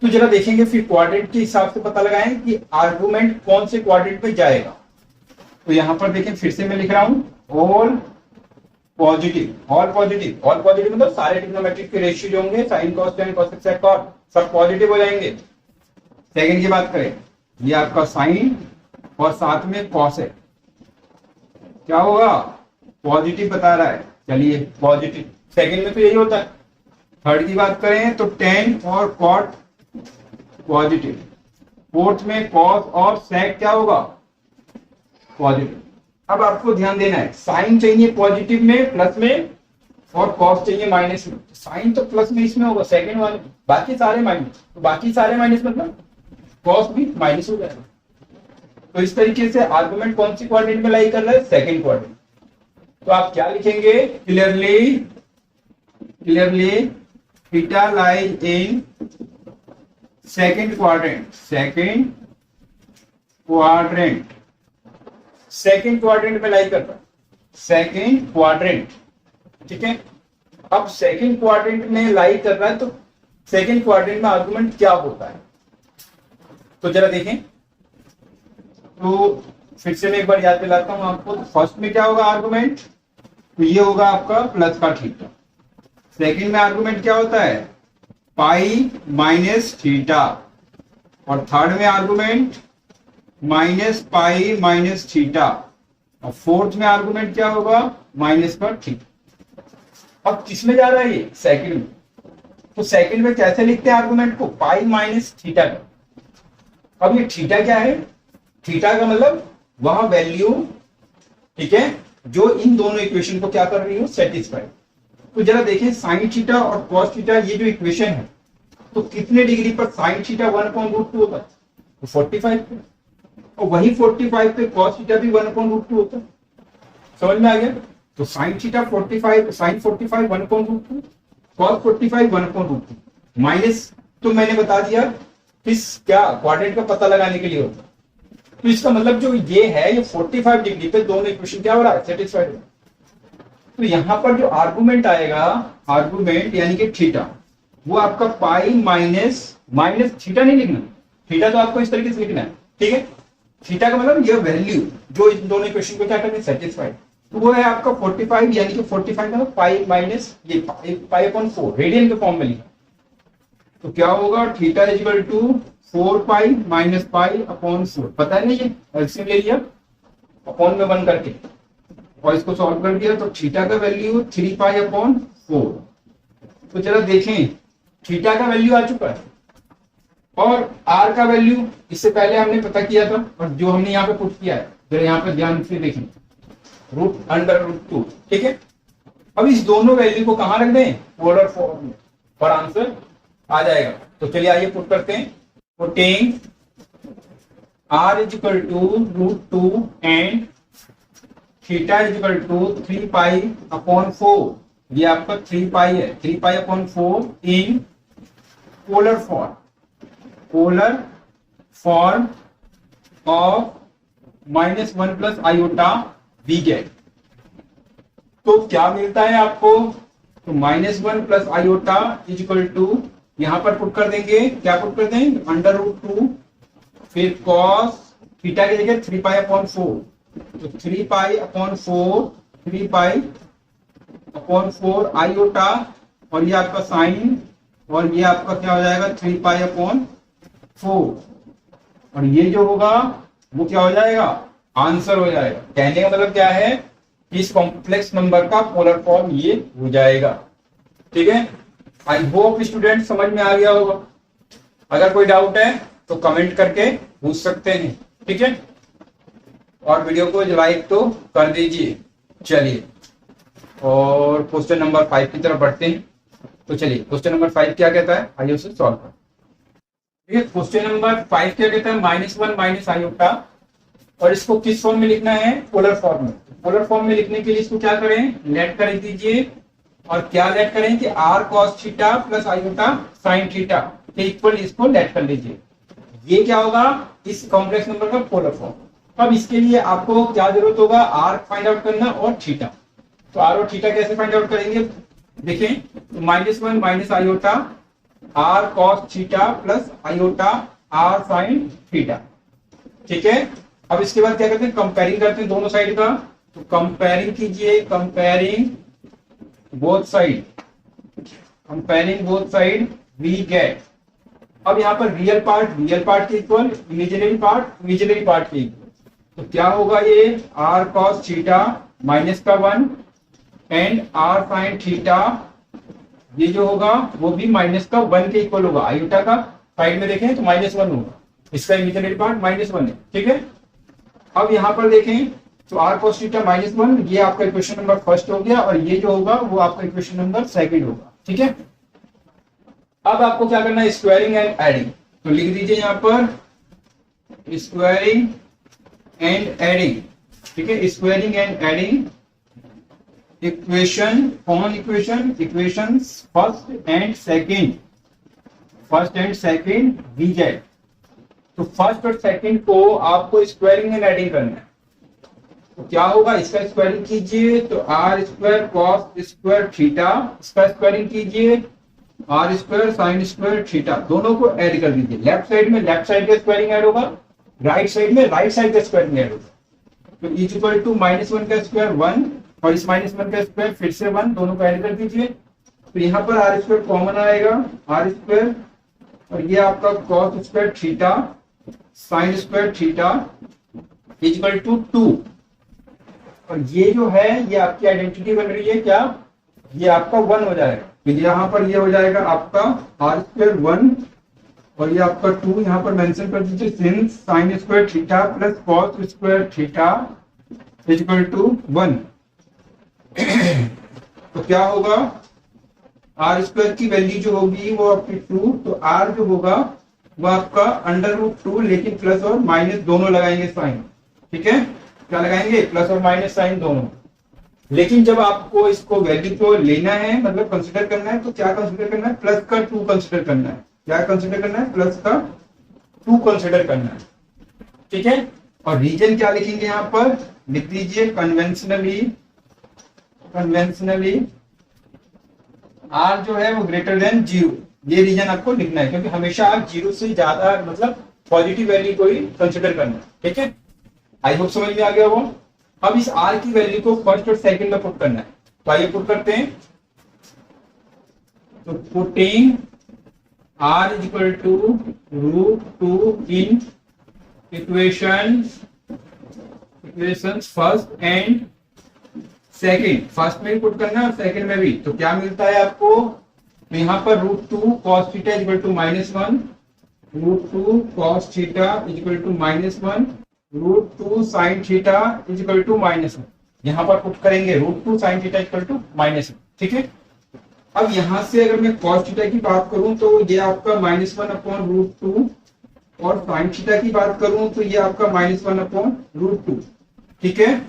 तो जरा देखेंगे फिर क्वाड्रेंट के हिसाब से पता लगाएं कि आर्गुमेंट कौन से क्वाड्रेंट में जाएगा। तो यहाँ पर देखें, फिर से मैं लिख रहा हूं all positive. All positive, all positive मतलब सारे ट्रिग्नोमेट्रिक के रेशियो जो होंगे sine cos tan cosec cot सब पॉजिटिव हो जाएंगे। सेकंड की बात करें, ये आपका साइन और साथ में कॉस है, क्या होगा पॉजिटिव बता रहा है, चलिए पॉजिटिव। सेकंड में तो यही होता है। थर्ड की बात करें तो टेन और कॉट पॉजिटिव। फोर्थ में कॉस और सेक क्या होगा पॉजिटिव। अब आपको ध्यान देना है, साइन चाहिए पॉजिटिव में प्लस में और कॉस चाहिए माइनस में। साइन तो प्लस में इसमें होगा सेकंड वाले, बाकी सारे माइनस। तो बाकी सारे माइनस मतलब कॉस भी माइनस हो जाएगा। तो इस तरीके से आर्गुमेंट कौन सी क्वाड्रेंट में लाई कर रहा है, सेकंड क्वाड्रेंट। तो आप क्या लिखेंगे, clearly theta lies in second quadrant. Second quadrant में लाई करता है, सेकंड क्वाड्रेंट। ठीक है, अब सेकंड क्वाड्रेंट में लाई कर रहा है तो सेकंड क्वाड्रेंट में आर्गुमेंट क्या होता है, तो जरा देखें। तो फिर से मैं एक बार याद दिलाता हूं आपको। फर्स्ट में क्या होगा आर्गुमेंट, तो ये होगा आपका प्लस का थीटा। सेकंड में आर्गुमेंट क्या होता है, पाई माइनस थीटा। और थर्ड में argument minus pi minus theta. और फोर्थ में आर्गुमेंट क्या होगा, माइनस का थीटा। अब किस में जा रहा है ये, सेकंड में। तो सेकंड में कैसे लिखते हैं आर्गुमेंट को, पाई माइनस थीटा का। अब ये थीटा क्या है, थीटा का मतलब वह वैल्यू, ठीक है, जो इन दोनों इक्वेशन को क्या कर रही हो, सेटिस्फाई। तो जरा देखें साइन थीटा और कॉस थीटा ये जो इक्वेशन है, तो कितने डिग्री पर साइन थीटा 1/√2 होता है, तो 45 पे। और वही 45 पे कॉस थीटा भी 1/√2 होता है। समझ में आ गया। तो sine theta 45, sine 45 1/√2, cos 45 1/√2 minus, तो मैंने बता दिया किस क्या क्वाड्रेंट का पता लगाने के लिए होता है। तो इसका मतलब जो ये है ये 45 डिग्री पे दोनों इक्वेशन क्या हो रहा है, सेटिस्फाइड। तो यहां पर जो आर्गुमेंट आएगा, आर्गुमेंट यानी कि थीटा, वो आपका पाई माइनस थीटा नहीं लिखना, थीटा तो आपको इस तरीके से लिखना है। ठीक है, थीटा का मतलब ये वैल्यू जो इन दोनों इक्वेशन को क्या करनी, सेटिस्फाइड। तो वो है आपका 45 यानी कि 45 का पाई माइनस ये पाई अपॉन 4 रेडियन के फॉर्म में लिखा। तो क्या होगा, theta is equal to 4 pi minus pi upon 4। पता है नहीं, ये एलसीएम ले लिया अपॉन में 1 करके और इसको सॉल्व कर दिया। तो थीटा का वैल्यू 3 पाई अपॉन 4। तो जरा देखें, थीटा का वैल्यू आ चुका है और आर का वैल्यू इससे पहले हमने पता किया था और जो हमने यहाँ पे पुट किया है, जरा यहाँ पे ध्यान से देखें, √√2। ठीक है, अब इस दोनों वैल्यू को कहां रख दें, पोलर फॉर्म में, और आंसर आ जाएगा। तो चलिए आइए पुट करते हैं। Putting r is equal to √2 and theta is equal to 3 pi upon 4। ये आपका 3 पाई है, 3 pi upon 4 in polar form of -1 plus iota we get. तो क्या मिलता है आपको, तो -1 plus iota is equal to, यहां पर पुट कर देंगे, क्या पुट कर देंगे, √2, फिर कॉस थीटा की जगह 3 पाई अपॉन 4। तो 3 pi upon 4, 3 pi upon 4 iota, और ये आपका साइन, और ये आपका क्या हो जाएगा 3 पाई अपॉन 4, और ये जो होगा वो क्या हो जाएगा, आंसर हो जाएगा। कहने का मतलब क्या है इस कॉम्प्लेक्स नंबर का पोलर फॉर्म ये हो जाएगा। ठीक है, आई होप स्टूडेंट समझ में आ गया होगा। अगर कोई डाउट है तो कमेंट करके पूछ सकते हैं। ठीक है, और वीडियो को लाइक तो कर दीजिए। चलिए, और क्वेश्चन नंबर 5 की तरफ बढ़ते हैं। तो चलिए, क्वेश्चन नंबर 5 क्या कहता है, आइए उसे सॉल्व करें। ठीक है, क्वेश्चन नंबर 5 क्या कहता है, -1 माइनस आयोटा, और इसको किस फॉर्म में लिखना है, पोलर फॉर्म में। पोलर फॉर्म में लिखने के लिए इसको क्या करें, लेट कर दीजिए। और क्या लेट करें कि r cos theta plus iota sine theta के इक्वल इसको लेट कर लीजिए। ये क्या होगा, इस कॉम्प्लेक्स नंबर का पोलर फॉर्म। अब इसके लिए आपको क्या जरूरत होगा, r फाइंड आउट करना और थीटा। तो r और थीटा कैसे फाइंड आउट करेंगे, देखें, तो -1 minus iota r cos theta plus iota r sine theta. ठीक है, अब इसके बाद क्या करते हैं, कंपेयरिंग करते हैं दोनों साइड का। तो कंपेयरिंग कीजिए, comparing both side, comparing both side we get. अब यहाँ पर रियल पार्ट के इक्वल, इमेजिनरी पार्ट के इक्वल। तो क्या होगा, ये r cos थीटा माइनस का 1 एंड r साइन थीटा, ये जो होगा वो भी माइनस का 1 के इक्वल होगा। आयोटा का साइड में देखें तो -1 होगा, इसका इमेजिनरी पार्ट -1 है। ठीक है, अब यहाँ पर देखें तो r cos थीटा -1, ये आपका इक्वेशन नंबर फर्स्ट हो गया, और ये जो होगा वो आपका इक्वेशन नंबर सेकंड होगा। ठीक है, अब आपको क्या करना है, स्क्वायरिंग एंड एडिंग। तो लिख दीजिए यहाँ पर स्क्वायरिंग एंड एडिंग। ठीक है, squaring and adding equation, common equations first and second we get. तो फर्स्ट और सेकंड को आपको स्क्वायरिंग एंड एडिंग करना है। तो क्या होगा, इसका स्क्वायरिंग कीजिए तो r square cos square theta, इसका स्क्वायरिंग कीजिए r square sine square theta, दोनों को ऐड कर दीजिए। लेफ्ट साइड में लेफ्ट साइड का स्क्वायरिंग ऐड होगा, राइट साइड में राइट साइड का स्क्वायरिंग ऐड होगा। तो इज इक्वल टू -1 का स्क्वायर 1 और इस -1 का स्क्वायर फिर से 1, दोनों को ऐड कर दीजिए। तो यहाँ पर r स्क्वायर कॉमन आएगा, r स्क्वायर, और ये आपका cos square theta sine square theta is equal to 2। और ये जो है ये आपकी आइडेंटिटी बन रही है, क्या, ये आपका 1 हो जाएगा। तो यहाँ पर ये हो जाएगा आपका r स्क्वायर 1 और ये आपका 2 यहाँ पर मेंशन कर दीजिए, since sine square theta plus cos square theta is equal to 1। तो क्या होगा, r स्क्वायर की वैल्यू जो होगी वो आपकी 2, तो r जो होगा वो आपका √2, लेकिन प्लस और माइनस दोनों लगाएंगे साइन। ठीक है, क्या लगाएंगे, प्लस और माइनस साइन दोनों। लेकिन जब आपको इसको वैल्यू को लेना है, मतलब कंसीडर करना है, तो क्या कंसीडर करना है, प्लस का 2 कंसीडर करना है। क्या कंसीडर करना है, प्लस का 2 कंसीडर करना है। ठीक है, और रीजन क्या लिखेंगे, यहाँ पर लिख दीजिए कन्वेंशनली r जो है वो ग्रेटर देन 0। ये रीजन आपको लिखना है, क्योंकि हमेशा आप 0 से ज्यादा मतलब पॉजिटिव वैल्यू को ही कंसीडर करना है। ठीक है, आई होप समझ में आ गया वो। अब इस r की वैल्यू को फर्स्ट और सेकंड में पुट करना है। तो आइए पुट करते हैं। तो putting r is equal to √2 in equations first and second. First में भी पुट करना है और सेकंड में भी। तो क्या मिलता है आपको, तो यहाँ पर √2 cos theta is equal to -1, √2 cos theta is equal to -1, √2 sin theta is equal to -1। यहाँ पर पुट करेंगे √2 sin थीटा इक्वल टू -1। ठीक है, अब यहाँ से अगर मैं cos थीटा की बात करूं तो ये आपका -1/√2, और sin थीटा की बात करूं तो ये आपका -1/√2। ठीक है,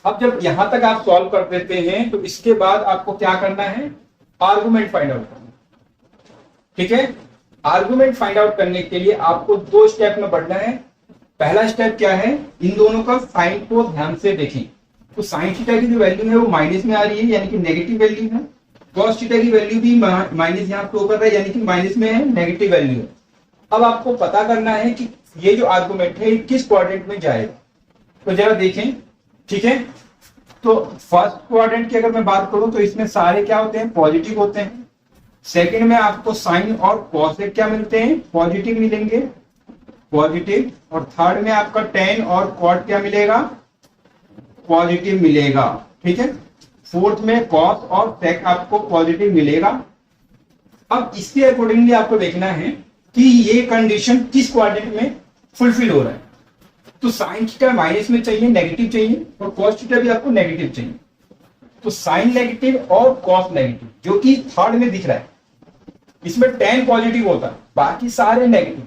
अब जब यहां तक आप सॉल्व कर देते हैं तो इसके बाद आपको क्या करना है, आर्गुमेंट फाइंड आउट करना। ठीक है, आर्गुमेंट फाइंड आउट करने के लिए आपको 2 स्टेप में बढ़ना है। पहला स्टेप क्या है, इन दोनों का साइन को ध्यान से देखें। तो साइन थीटा की जो वैल्यू है वो माइनस में आ रही है, यानी कि नेगेटिव वैल्यू है। कॉस थीटा की वैल्यू भी माइनस यहाँ शो कर रहा है, यानी कि माइनस में है, नेगेटिव वैल्यू है। अब आपको पता करना है कि ये जो आर्गुमेंट है किस क्वाड्रेंट में जाएगा। तो जरा देखें। ठीक है, तो फर्स्ट क्वाड्रेंट की अगर मैं बात करूं तो इसमें सारे क्या होते हैं, पॉजिटिव होते हैं। सेकंड में आपको साइन और कॉस क्या मिलते हैं, पॉजिटिव मिलेंगे, पॉजिटिव। और थर्ड में आपका टेन और कॉट क्या मिलेगा, पॉजिटिव मिलेगा। ठीक है, फोर्थ में कॉस और सेक आपको पॉजिटिव मिलेगा। अब इसके अकॉर्डिंगली आपको देखना है कि ये कंडीशन किस क्वाड्रेंट में फुलफिल हो रहा है। तो साइन थीटा माइनस में चाहिए, नेगेटिव चाहिए, और कॉस थीटा भी आपको नेगेटिव चाहिए। तो साइन नेगेटिव और कॉस नेगेटिव जो कि थर्ड में दिख रहा है, इसमें tan पॉजिटिव होता है, बाकी सारे नेगेटिव।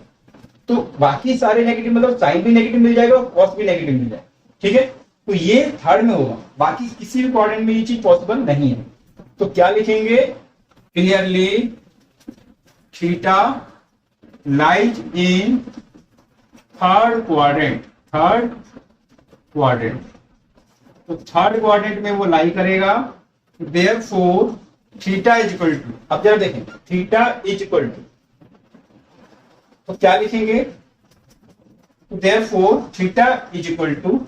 तो बाकी सारे नेगेटिव मतलब साइन भी नेगेटिव मिल जाएगा और कॉस भी नेगेटिव मिल जाएगा। ठीक है, तो ये थर्ड में होगा, बाकी किसी भी क्वाड्रेंट में ये चीज पॉसिबल नहीं है। तो क्या लिखेंगे, clearly theta lies in third quadrant. Third quadrant, तो थर्ड क्वाड्रेंट में वो लाई करेगा। Therefore theta is equal to, अब जरा देखें, थीटा इज इक्वल टू, तो क्या लिखेंगे, therefore theta is equal to.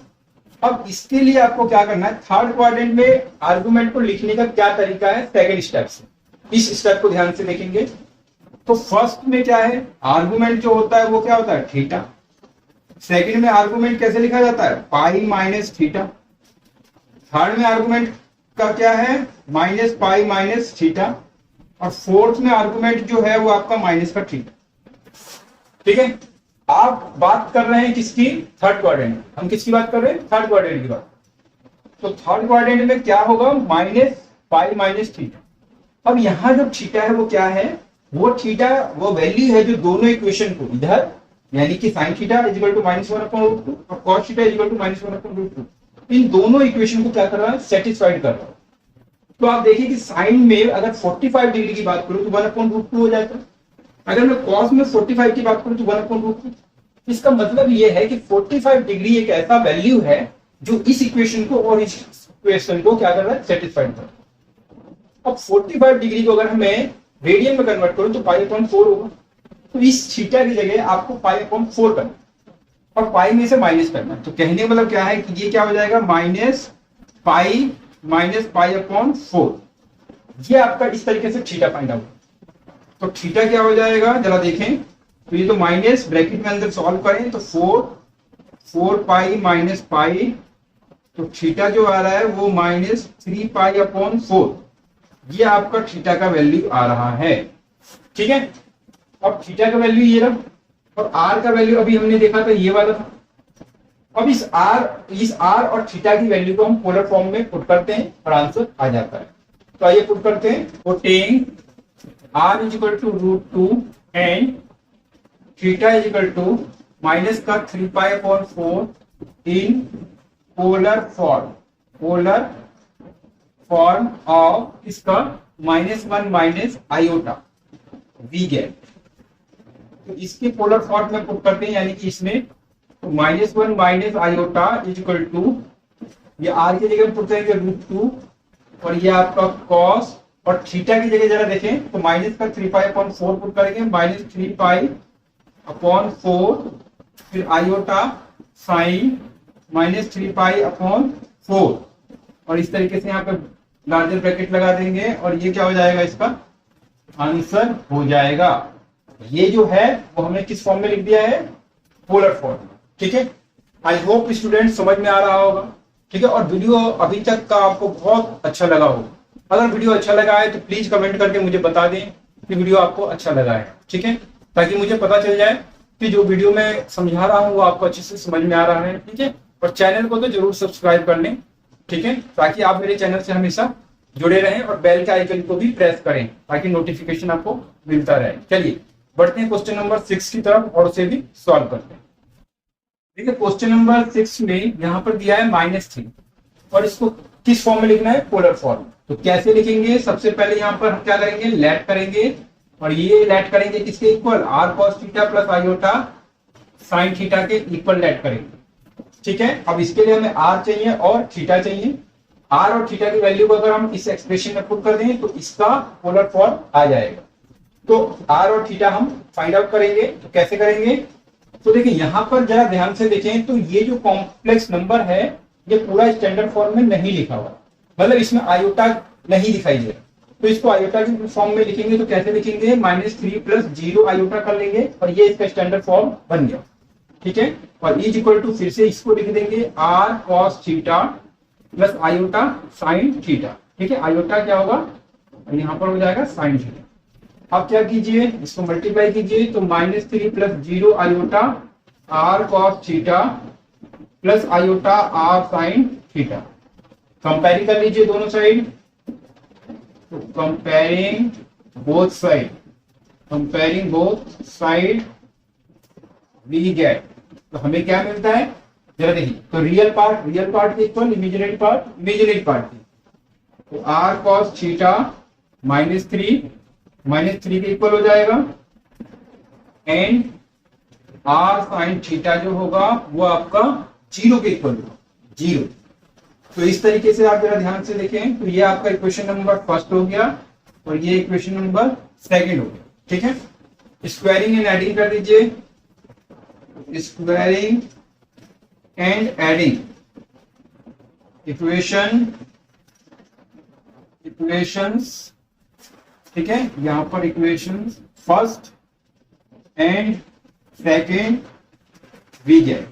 अब इसके लिए आपको क्या करना है, थर्ड क्वाड्रेंट में आर्गुमेंट को लिखने का क्या तरीका है, सेकंड स्टेप से। इस स्टेप को ध्यान से देखेंगे तो फर्स्ट में क्या है, आर्गुमेंट जो होता है वो क्या होता है, थीटा। सेकंड में आर्गुमेंट कैसे लिखा जाता है, पाई माइनस थीटा। थर्ड में आर्गुमेंट का क्या है, माइनस पाई माइनस थीटा। और फोर्थ में आर्गुमेंट जो है वो आपका माइनस का थीटा। ठीक है, आप बात कर रहे हैं किसकी, थर्ड क्वाड्रेंट। हम किसकी बात कर रहे हैं, थर्ड क्वाड्रेंट की बात। तो थर्ड क्वाड्रेंट में क्या होगा, माइनस पाई माइनस थीटा। अब यहां जो थीटा है वो क्या है, वो थीटा वो वैल्यू है जो दोनों इक्वेशन को इधर, यानी कि sine theta is equal to -1/√2 और cos theta is equal to -1/√2, इन दोनों इक्वेशन को क्या कर रहा है, सेटिस्फाइड कर रहा है। तो आप देखिए कि साइन में अगर 45 डिग्री की बात करूं तो 1/√2 हो जाता है। अगर मैं कॉस में 45 की बात करूं तो 1/√2। इसका मतलब यह है कि 45 डिग्री एक ऐसा वैल्यू है जो इस इक्वेशन को और इस इक्वेशन को क्या कर रहा है, सेटिस्फाइड कर रहा है। अब 45 डिग्री को अगर हमें रेडियन में कन्वर्ट करूं तो π/4 होगा। तो इस थीटा की जगह आपको π/4 करना और पाई में से माइनस करना। तो कहने का मतलब क्या है कि ये क्या हो जाएगा, माइनस पाई π/4। ये आपका इस तरीके से थीटा फाइंड आउट। तो थीटा क्या हो जाएगा, जरा देखें, तो ये तो माइनस ब्रैकेट में अंदर सॉल्व करें तो 4 पाई माइनस पाई, तो थीटा जो आ रहा है वो -3 π/4। ये आपका थीटा का वैल्यू आ रहा है। ठीक है, अब थीटा का वैल्यू ये रहा और आर का वैल्यू अभी हमने देखा था ये वाला था। अब इस आर और थीटा की वैल्यू को हम पोलर फॉर्म में पुट करते हैं और आंसर आ जाता है। तो आइए पुट करते हैं, putting r is equal to √2 and theta is equal to minus का 3 π/4 इन पोलर फॉर्म ऑफ इसका -1 माइनस आयोटा वी गेट। तो इसके पोलर फॉर्म में पुट करते हैं, यानी कि इसमें तो -1 minus iota is equal to, ये आर की जगह पुट करेंगे √2 और ये आपका कॉस, और थीटा की जगह जरा देखें तो माइनस का 3 π/4 पुट करेंगे, -3 π/4 फिर आयोटा साइन -3 π/4 और इस तरीके से यहाँ पे लार्जर ब्रैकेट लगा देंगे और ये क्या हो जाएगा, इसका आंसर हो जाएगा। ये जो है वो हमने किस फॉर्म में लिख दिया है, पोलर फॉर्म में। ठीक है, आई होप स्टूडेंट समझ में आ रहा होगा। ठीक है, और वीडियो अभी तक का आपको बहुत अच्छा लगा होगा। अगर वीडियो अच्छा लगा है तो प्लीज कमेंट करके मुझे बता दें कि वीडियो आपको अच्छा लगा है। ठीक है, ताकि मुझे पता चल जाए कि जो वीडियो मैं समझा रहा हूँ वो आपको अच्छे से समझ में आ रहा है। ठीक है, और चैनल को तो जरूर सब्सक्राइब कर लें। ठीक है, ताकि आप मेरे चैनल से हमेशा जुड़े रहें और बेल के आइकन को भी प्रेस करें ताकि नोटिफिकेशन आपको मिलता रहे। चलिए बढ़ते हैं क्वेश्चन नंबर 6 की तरफ और उसे भी सॉल्व करते हैं। देखिए क्वेश्चन नंबर 6 में यहाँ पर दिया है -3 और इसको किस फॉर्म में लिखना है, पोलर फॉर्म। तो कैसे लिखेंगे, सबसे पहले यहाँ पर हम क्या करेंगे, लेट करेंगे और ये लेट करेंगे किसके equal, r cos theta plus iota sine theta के इक्वल लेट करेंगे। ठीक है, अब इसके लिए हमें r चाहिए और थीटा चाहिए। r और थीटा की वैल्यू को अगर हम इस एक्सप्रेशन में पुट कर दें तो इसका पोलर फॉर्म आ जाएगा। तो r और थीटा हम फाइंड आउट करेंगे। तो कैसे करेंगे, तो देखिए यहाँ पर जरा ध्यान से देखें तो ये जो कॉम्प्लेक्स नंबर है ये पूरा स्टैंडर्ड फॉर्म में नहीं लिखा हुआ, मतलब इसमें आयोटा नहीं दिखाई दे रहा। तो इसको आयोटा के फॉर्म में लिखेंगे तो कैसे लिखेंगे, -3 + 0 आयोटा कर लेंगे और ये इसका स्टैंडर्ड फॉर्म बन गया। ठीक है, और इज इक्वल टू फिर से इसको लिख देंगे r cos theta plus iota sine theta. ठीक है, आयोटा क्या होगा, यहाँ पर हो जाएगा साइन थीटा। अब क्या कीजिए, इसको मल्टीप्लाई कीजिए, तो -3 plus 0 iota r cos theta plus iota r sine theta. Comparing कर लीजिए दोनों साइड, तो comparing both side, comparing both side we get, तो हमें क्या मिलता है जरा देखिए, तो रियल पार्ट के इक्वल इमेजिनरी पार्ट की, तो आर कॉस थीटा -3 के इक्वल हो जाएगा, एंड आर साइन थीटा जो होगा वो आपका 0 के इक्वल होगा, 0। तो इस तरीके से आप जरा ध्यान से देखें, तो ये आपका इक्वेशन नंबर फर्स्ट हो गया और ये इक्वेशन नंबर सेकंड हो गया। ठीक है, स्क्वायरिंग एंड एडिंग कर दीजिए, स्क्वायरिंग एंड एडिंग इक्वेशंस। ठीक है, यहां पर equations first and second we get,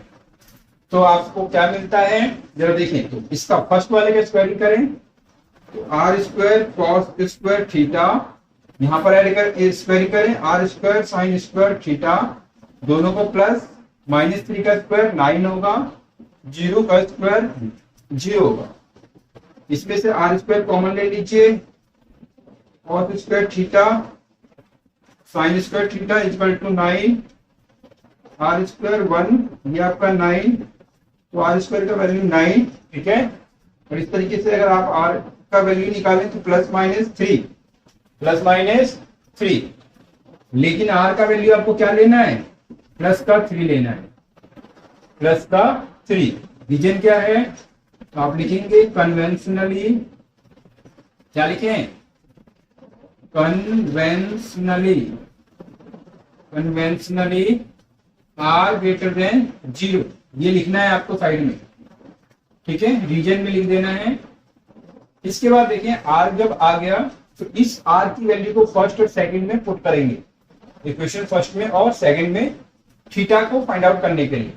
तो आपको क्या मिलता है जरा देखें, तो इसका फर्स्ट वाले का स्क्वायरिंग करें, तो r square cos square theta, यहां पर ऐड कर स्क्वायरिंग करें, r square sine square theta, दोनों को प्लस, -3 का स्क्वायर 9 होगा, 0 का स्क्वायर 0 होगा। इसमें से आर स्क्वायर कॉमन ले लीजिए, cos square theta sine square theta equal to 9, r square 1, ये आपका 9, तो आर स्क्वायर का वैल्यू 9। ठीक है, और इस तरीके से अगर आप आर का वैल्यू निकालें तो +-3, लेकिन आर का वैल्यू आपको क्या लेना है, प्लस का 3 लेना है, प्लस का 3। रीजन क्या है, तो आप लिखेंगे कन्वेंशनली, क्या लिखें, कन्वेंशनली आर ग्रेटर देन 0, ये लिखना है आपको साइड में। ठीक है, रीजन में लिख देना है। इसके बाद देखिए आर जब आ गया तो इस आर की वैल्यू को फर्स्ट और सेकंड में पुट करेंगे, इक्वेशन फर्स्ट में और सेकंड में, थीटा को फाइंड आउट करने के लिए।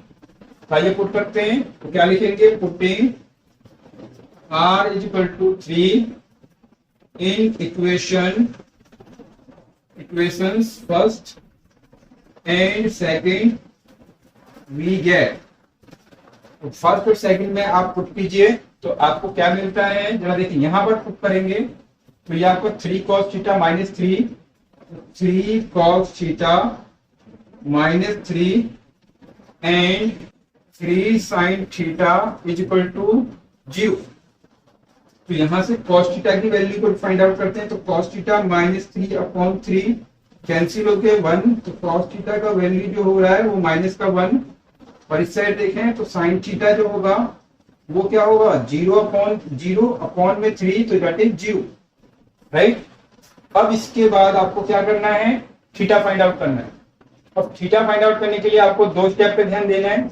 तो आइए पुट करते हैं, तो क्या लिखेंगे, putting r is equal to 3 in equations first and second we get, तो फर्स्ट और सेकंड में आप पुट कीजिए, तो आपको क्या मिलता है जरा देखिए, यहां पर पुट करेंगे तो ये आपको 3 cos theta -3 cos theta -3 and 3 sin theta is equal to 0। तो यहां से cos थीटा की वैल्यू को फाइंड आउट करते हैं, तो cos थीटा -3/3 कैंसिल हो गए 1, तो cos थीटा का वैल्यू जो हो रहा है वो -1, और इस साइड देखें तो sin थीटा जो होगा वो क्या होगा, 0/0/3, तो दैट इज 0, राइट। अब इसके बाद आपको क्या करना है, थीटा फाइंड आउट करना है। अब थीटा फाइंड आउट करने के लिए आपको 2 स्टेप पे ध्यान देना है।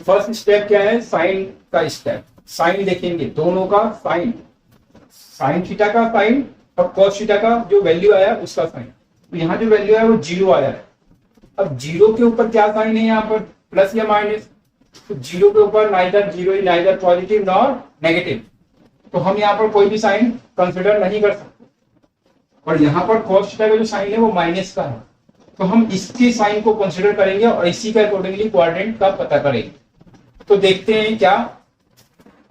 फर्स्ट स्टेप क्या है, साइन का स्टेप, साइन देखेंगे दोनों का, साइन थीटा का साइन और कॉस थीटा का जो वैल्यू आया उसका साइन। तो यहाँ जो वैल्यू है वो 0 आया है। अब 0 के ऊपर क्या साइन है, यहाँ पर प्लस या माइनस, तो 0 के ऊपर neither 0 neither positive nor negative, तो हम यहाँ पर कोई भी साइन कंसिडर नहीं कर सकते। और यहाँ पर कॉस थीटा का जो साइन है वो माइनस का है, तो हम इसके साइन को कंसिडर करेंगे और इसी का अकॉर्डिंगली क्वाड्रेंट का पता करेंगे। तो देखते हैं क्या,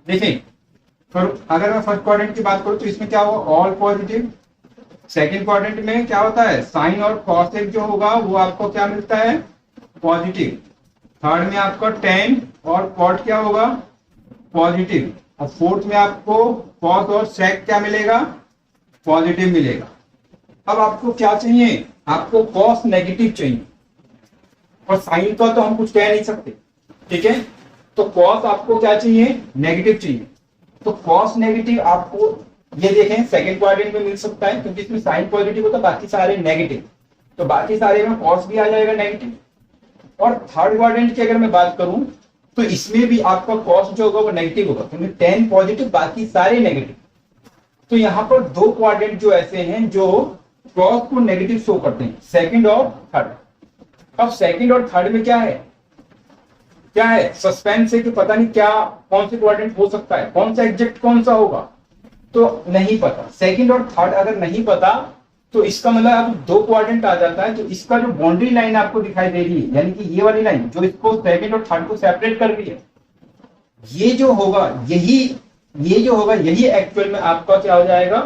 देखें, तो अगर मैं फर्स्ट क्वाड्रेंट की बात करूं तो इसमें क्या हुआ, ऑल पॉजिटिव। सेकंड क्वाड्रेंट में क्या होता है, साइन और कॉसेक जो होगा वो आपको क्या मिलता है, पॉजिटिव। थर्ड में आपका टेन और कॉट क्या होगा, पॉजिटिव। और फोर्थ में आपको कॉस और सेक क्या मिलेगा, पॉजिटिव मिलेगा। अब आपको क्या चाहिए, आपको कॉस नेगेटिव चाहिए, और साइन का तो हम कुछ कह नहीं सकते, ठीक है। तो कॉस आपको क्या चाहिए, नेगेटिव चाहिए। तो कॉस नेगेटिव आपको ये देखें सेकंड क्वाड्रेंट में मिल सकता है, क्योंकि इसमें साइन पॉजिटिव होता है, बाकी सारे नेगेटिव, तो बाकी सारे में कॉस भी आ जाएगा नेगेटिव। और थर्ड क्वाड्रेंट की अगर मैं बात करूं तो इसमें भी आपका कॉस जो होगा वो नेगेटिव होगा, क्योंकि 10 पॉजिटिव बाकी सारे नेगेटिव। तो यहाँ पर 2 क्वाड्रेंट जो ऐसे हैं जो कॉस को नेगेटिव शो करते हैं, सेकंड और थर्ड। अब सेकंड और थर्ड में क्या है, क्या है, सस्पेंस है कि पता नहीं क्या कौन से क्वाड्रेंट हो सकता है, कौन सा एग्जैक्ट कौन सा होगा तो नहीं पता। सेकंड और थर्ड अगर नहीं पता तो इसका मतलब अब दो क्वाड्रेंट आ जाता है, तो इसका जो बाउंड्री लाइन आपको दिखाई दे रही है, यानी कि ये वाली लाइन जो इसको सेकंड और थर्ड को सेपरेट कर रही है, ये जो होगा यही एक्चुअल में आपका क्या हो जाएगा,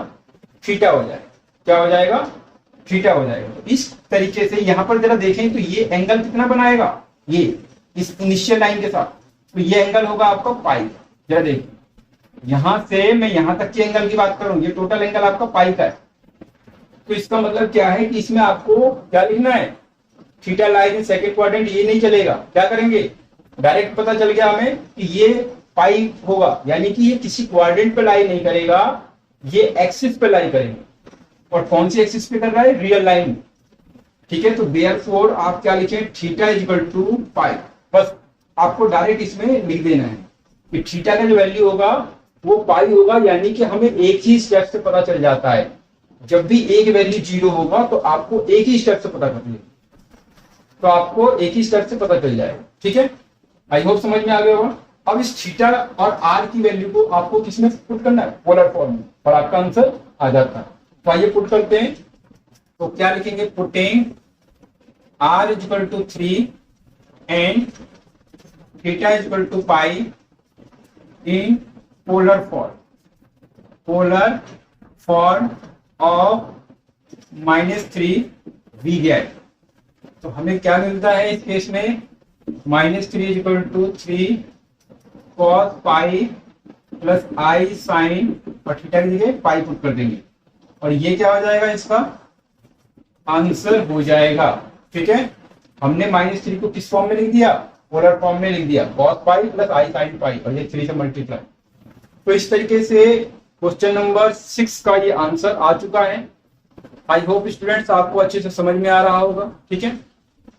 थीटा हो जाएगा। क्या हो जाएगा, थीटा हो जाएगा। तो इस तरीके से यहां पर जरा देखें तो ये एंगल कितना बनाएगा, ये इस इनिशियल लाइन के साथ, तो ये एंगल होगा आपका पाई। जरा देखिए, यहां से मैं यहां तक के एंगल की बात करूं, ये टोटल एंगल आपका पाई का है। तो इसका मतलब क्या है कि इसमें आपको क्या लिखना है, theta lies in second quadrant, ये नहीं चलेगा। क्या करेंगे, डायरेक्ट पता चल गया हमें कि ये पाई होगा, यानी कि ये किसी क्वाड्रेंट पे लाई नहीं करेगा, ये एक्सिस पे लाई करेंगे। और कौन सी एक्सिस पे कर रहा है, रियल लाइन। ठीक है, तो देयरफॉर आप क्या लिखें, थीटा इज इक्वल टू पाई। बस आपको डायरेक्ट इसमें लिख देना है कि थीटा का जो वैल्यू होगा वो पाई होगा, यानी कि हमें एक ही स्टेप से पता चल जाता है। जब भी एक वैल्यू 0 होगा तो आपको एक ही स्टेप से पता कर लेगा, तो आपको एक ही स्टेप से पता चल जाएगा। ठीक है, आई होप समझ में आ गया होगा। अब इस थीटा और आर की वैल्यू को आपको किसमें पुट करना है, पोलर फॉर्म में, और आपका आंसर आ जाता है। तो आइए पुट करते हैं। तो क्या लिखेंगे, putting r is equal to 3 and theta is equal to pi in polar form of -3 we get. तो हमें क्या मिलता है इस केस में, -3 is equal to 3 cos pi plus i sine, और थीटा की जगह पाई पुट कर देंगे, और ये क्या हो जाएगा, इसका आंसर हो जाएगा। ठीक है, हमने -3 को किस फॉर्म में लिख दिया, पोलर फॉर्म में लिख दिया, cos pi plus i sine pi, और ये 3 से मल्टीप्लाई। तो इस तरीके से क्वेश्चन नंबर 6 का ये आंसर आ चुका है। आई होप स्टूडेंट्स आपको अच्छे से समझ में आ रहा होगा। ठीक है,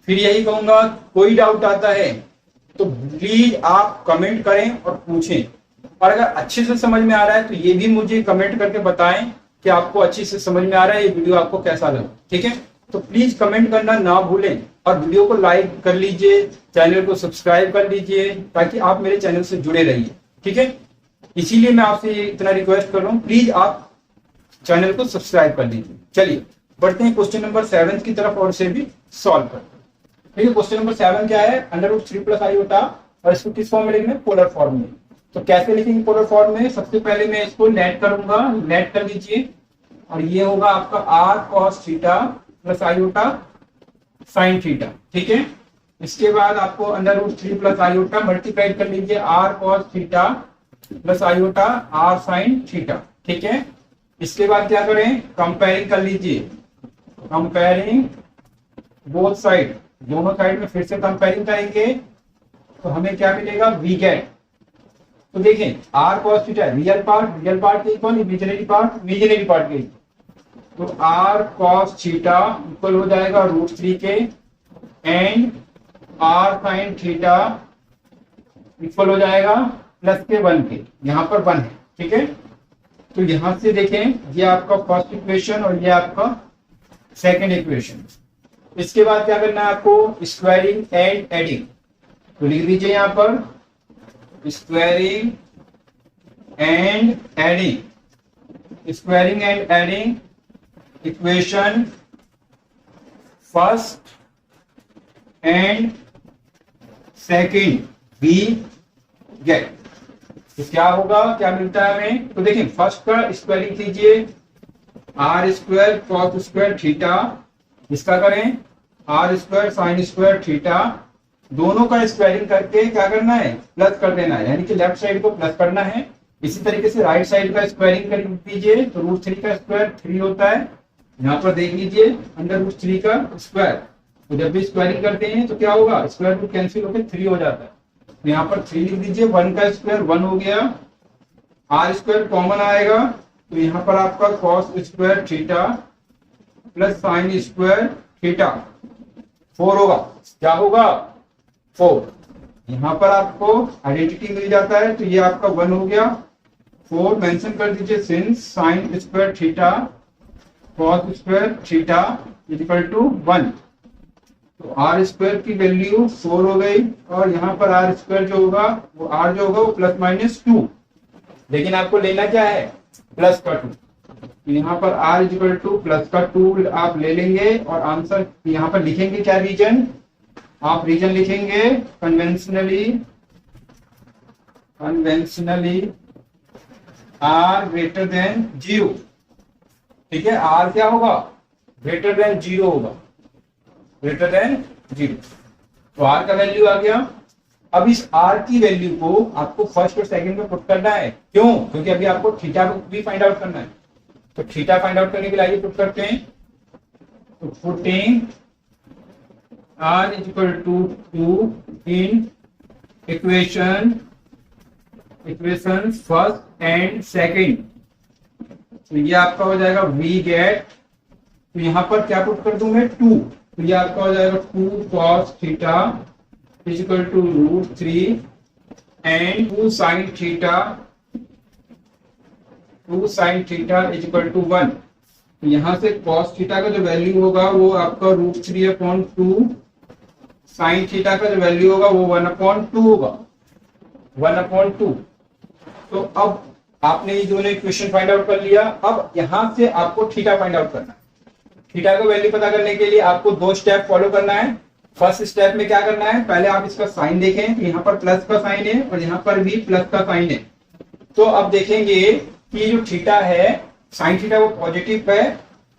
फिर यही कहूंगा, कोई डाउट आता है तो प्लीज आप कमेंट करें और पूछें, और अगर अच्छे से समझ में आ रहा है तो ये भी मुझे कमेंट करके बताएं कि आपको अच्छे से समझ में आ रहा है, ये वीडियो आपको कैसा लगा। ठीक है, तो प्लीज कमेंट करना ना भूलें, और वीडियो को लाइक कर लीजिए, चैनल को सब्सक्राइब कर लीजिए, ताकि आप मेरे चैनल से जुड़े रहिए। ठीक है, इसीलिए मैं आपसे इतना रिक्वेस्ट कर रहा हूँ, प्लीज आप चैनल को सब्सक्राइब कर लीजिए। चलिए बढ़ते हैं क्वेश्चन नंबर 7 की तरफ, और इसे भी सॉल्व करते हैं। ठीक है, क्वेश्चन नंबर 7 क्या है, √3 प्लस आई होता, और इसको किस फॉर्म में लिखना है, पोलर फॉर्म में। तो कैसे लिखेंगे पोलर फॉर्म में, सबसे पहले मैं इसको नेट करूंगा, नेट कर लीजिए, और ये होगा आपका r cos theta plus iota sine theta. ठीक है, इसके बाद आपको √3 प्लस आयोटा मल्टीप्लाई कर लीजिए, r cos theta plus iota r sine theta. ठीक है, इसके बाद क्या करें, कंपेयरिंग कर लीजिए, कंपेयरिंग बोथ साइड, दोनों साइड में फिर से कंपेयरिंग करेंगे, तो हमें क्या मिलेगा, वी गेट। तो देखें, r cos theta real part के इक्वल, इमेजिनरी पार्ट के, तो r cos थीटा इक्वल हो जाएगा √3 के, and r sin theta equal हो जाएगा प्लस के 1 के, यहाँ पर 1 है। ठीक है, तो यहां से देखें, ये आपका फर्स्ट इक्वेशन और ये आपका सेकंड इक्वेशन। इसके बाद क्या करना है आपको, स्क्वायरिंग एंड एडिंग, तो लिख दीजिए यहां पर squaring and adding equation first and second we get. तो क्या होगा, क्या मिलता है हमें, तो देखिए फर्स्ट का स्क्वायरिंग कीजिए, r² cos² थीटा, इसका करें r² sin² थीटा, दोनों का स्क्वायरिंग करके क्या करना है, प्लस कर देना है, यानी कि लेफ्ट साइड को प्लस करना है। इसी तरीके से राइट साइड का स्क्वायरिंग कर दीजिए, तो √3 का स्क्वायर 3 होता है, यहाँ पर देख लीजिए √3 का स्क्वायर, तो जब भी स्क्वायरिंग करते हैं तो क्या होगा, स्क्वायर रूट कैंसिल होकर 3 हो जाता है, तो यहाँ पर 3 लिख दीजिए, 1 का स्क्वायर 1 हो गया, r² कॉमन आएगा, तो यहाँ पर आपका cos² theta plus sin² theta 4 होगा। क्या होगा, 4। यहाँ पर आपको आइडेंटिटी मिल जाता है, तो ये आपका 1 हो गया, 4 मेंशन कर दीजिए, since sin² theta cos² theta equal to 1, तो आर स्क्वायर की वैल्यू 4 हो गई, और यहाँ पर आर स्क्वायर जो होगा वो आर जो होगा वो +-2, लेकिन आपको लेना क्या है, प्लस का 2। यहाँ पर r इक्वल टू +2 आप ले लेंगे, और आंसर यहाँ पर लिखेंगे क्या, रीजन, आप रीजन लिखेंगे कन्वेंशनली r ग्रेटर देन 0। ठीक है, r क्या होगा, ग्रेटर देन 0 होगा, ग्रेटर देन 0। तो r का वैल्यू आ गया। अब इस r की वैल्यू को आपको फर्स्ट और सेकंड में पुट करना है, क्यों, क्योंकि अभी आपको थीटा भी फाइंड आउट करना है। तो थीटा फाइंड आउट करने के लिए आइए पुट करते हैं। तो putting r equal to 2 in equation first and second, तो ये आपका हो जाएगा वी गेट, तो यहां पर क्या पुट कर दूं मैं, 2, तो ये आपका हो जाएगा 2 cos theta equal to √3 and 2 sin theta equal to 1। तो यहां से cos थीटा का जो वैल्यू होगा वो आपका √3/2, sin थीटा का जो वैल्यू होगा वो 1/2 होगा, 1/2। तो अब आपने ये दोनों इक्वेशन फाइंड आउट कर लिया। अब यहां से आपको थीटा फाइंड आउट करना है। थीटा का वैल्यू पता करने के लिए आपको 2 स्टेप फॉलो करना है। फर्स्ट स्टेप में क्या करना है, पहले आप इसका साइन देखें, तो यहाँ पर प्लस का साइन है और यहाँ पर भी प्लस का साइन है। तो अब देखेंगे कि जो थीटा है, साइन थीटा वो पॉजिटिव है,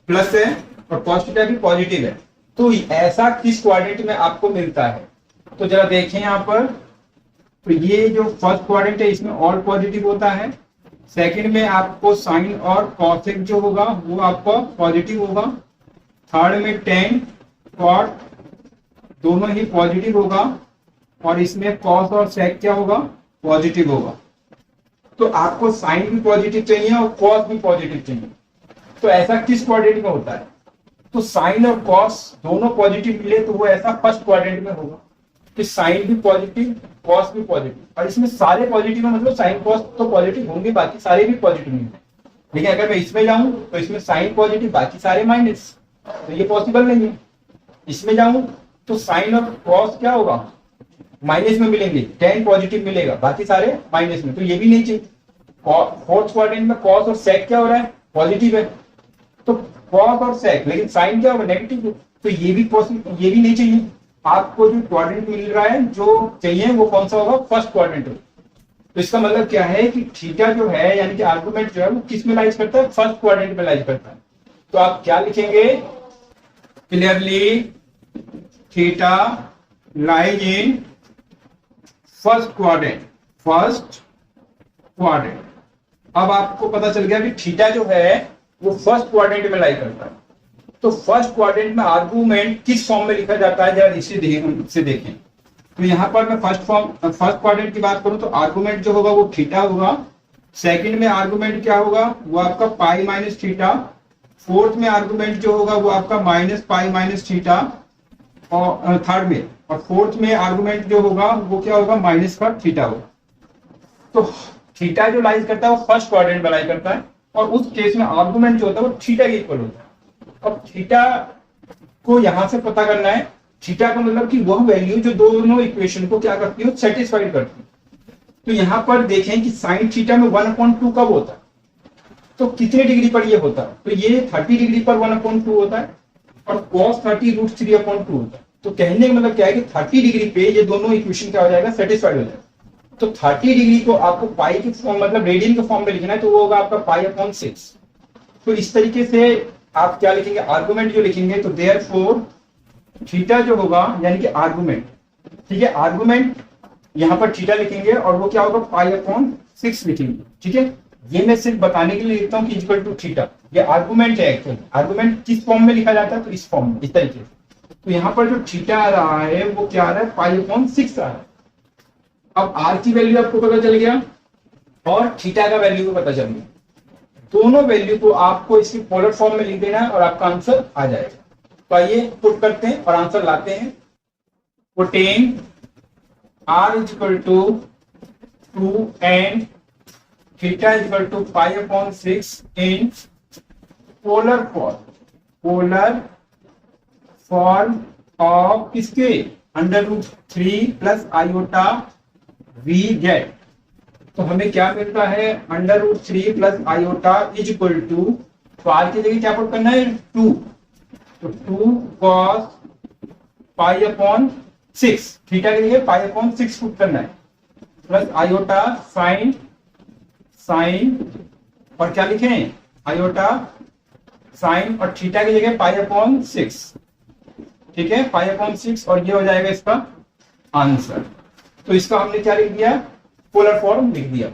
प्लस है, और कॉस थीटा भी पॉजिटिव है। तो ऐसा किस क्वाड्रेंट में आपको मिलता है, तो जरा देखें यहाँ पर। तो ये जो फर्स्ट क्वाड्रेंट है इसमें ऑल पॉजिटिव होता है, सेकंड में आपको साइन और कॉसेक जो होगा वो आपका पॉजिटिव होगा, थर्ड में टेन कॉट दोनों ही पॉजिटिव होगा, और इसमें कॉस और सेक क्या होगा, पॉजिटिव होगा। तो आपको साइन भी पॉजिटिव चाहिए और कॉस भी पॉजिटिव चाहिए। तो ऐसा किस क्वाड्रेंट में होता है, तो साइन और कॉस दोनों पॉजिटिव मिले तो वो ऐसा फर्स्ट क्वाड्रेंट में होगा कि साइन भी पॉजिटिव, कॉस भी पॉजिटिव, और इसमें सारे पॉजिटिव है, मतलब साइन कॉस तो पॉजिटिव होंगे, बाकी सारे भी पॉजिटिव होंगे। लेकिन अगर मैं इसमें जाऊं तो इसमें साइन पॉजिटिव, बाकी सारे माइनस, तो ये पॉसिबल नहीं है। इसमें जाऊं तो साइन और कॉस क्या होगा, माइनस में मिलेंगे, टेन पॉजिटिव मिलेगा, बाकी सारे माइनस में, तो ये भी नहीं चाहिए। फोर्थ क्वाड्रेंट में कॉस और सेक क्या हो रहा है, पॉजिटिव है, तो कॉस और सेक, लेकिन साइन क्या होगा, नेगेटिव है, तो ये भी पॉसिबल, ये भी नहीं चाहिए। आपको जो क्वाड्रेंट मिल रहा है जो चाहिए वो कौन सा होगा, फर्स्ट क्वाड्रेंट होगा। तो इसका मतलब क्या है कि थीटा जो है, यानी कि आर्गुमेंट जो है वो किस में लाइज करता है, फर्स्ट क्वाड्रेंट में लाइज करता है। तो आप क्या लिखेंगे, clearly theta lies in first quadrant, first quadrant. अब आपको पता चल गया कि थीटा जो है वो फर्स्ट क्वाड्रेंट में लाई करता है। तो फर्स्ट क्वाड्रेंट में आर्गुमेंट किस फॉर्म में लिखा जाता है, जरा इसे देखें। तो यहां पर मैं फर्स्ट क्वाड्रेंट की बात करूं तो आर्गुमेंट जो होगा वो थीटा होगा, सेकंड में आर्गुमेंट क्या होगा, वो आपका पाई माइनस थीटा, फोर्थ में आर्गुमेंट जो होगा वो आपका माइनस पाई माइनस थीटा, और थर्ड में, और फोर्थ में आर्गुमेंट जो होगा वो क्या होगा, माइनस का थीटा होगा। तो थीटा जो लाइज करता है वो फर्स्ट क्वाड्रेंट में लाइज करता है, और उस केस में आर्गुमेंट जो होता है वो थीटा के इक्वल होता है। अब थीटा को यहां से पता करना है, थीटा का मतलब कि वह वैल्यू जो दोनों इक्वेशन को क्या करती है, सेटिस्फाइड करती है। तो यहां पर देखें कि साइन थीटा में 1/2 कब होता है, तो कितने डिग्री पर ये होता है, तो ये 30 डिग्री पर 1/2 होता है, और cos 30 √3/2 होता है। तो कहने का मतलब क्या है कि 30 डिग्री पे ये दोनों इक्वेशन क्या हो जाएगा, सेटिस्फाइड हो जाएगा। तो 30 डिग्री को आपको पाई के फॉर्म, मतलब रेडियन के फॉर्म में लिखना है, तो वो होगा आपका पाई/6। तो इस तरीके से आप क्या लिखेंगे, आर्गुमेंट जो लिखेंगे, तो देयरफॉर थीटा जो होगा, यानी कि आर्गुमेंट, ठीक है, आर्गुमेंट यहां पर थीटा लिखेंगे और वो क्या होगा, पाई/6 लिखेंगे। ठीक है, ये मैं सिर्फ बताने के लिए लिखता हूँ कि इक्वल टू थीटा, ये आर्गुमेंट है एक्चुअली। आर्गुमेंट किस फॉर्म में लिखा जाता है, तो इस फॉर्म में, इस तरीके से। तो यहाँ पर जो थीटा आ रहा है वो क्या आ रहा है, पाई/6 आ रहा है। अब आर की वैल्यू आपको पता चल गया और थीटा का वैल्यू भी पता चल गया। दोनों वैल्यू को आपको इसकी पोलर फॉर्म में लिख देना है और आपका आंसर आ जाएगा। तो आइए पुट करते हैं और आंसर लाते हैं। Putting r equal to 2 and theta equal to पाई/6 इन पोलर फॉर्म ऑफ किसके, √3 प्लस आयोटा वी जेड। तो हमें क्या मिलता है, √3 plus iota is equal to, तो आर की जगह क्या पुट करना है 2, तो 2 cos पाई अपॉन 6, थीटा की जगह पाई अपॉन 6 पुट करना है, प्लस आयोटा साइन और क्या लिखें, आयोटा साइन और थीटा की जगह पाई अपॉन 6, ठीक है, पाई अपॉन 6, और ये हो जाएगा इसका आंसर। तो इसका हमने क्या लिख दिया, पोलर फॉर्म लिख दिया,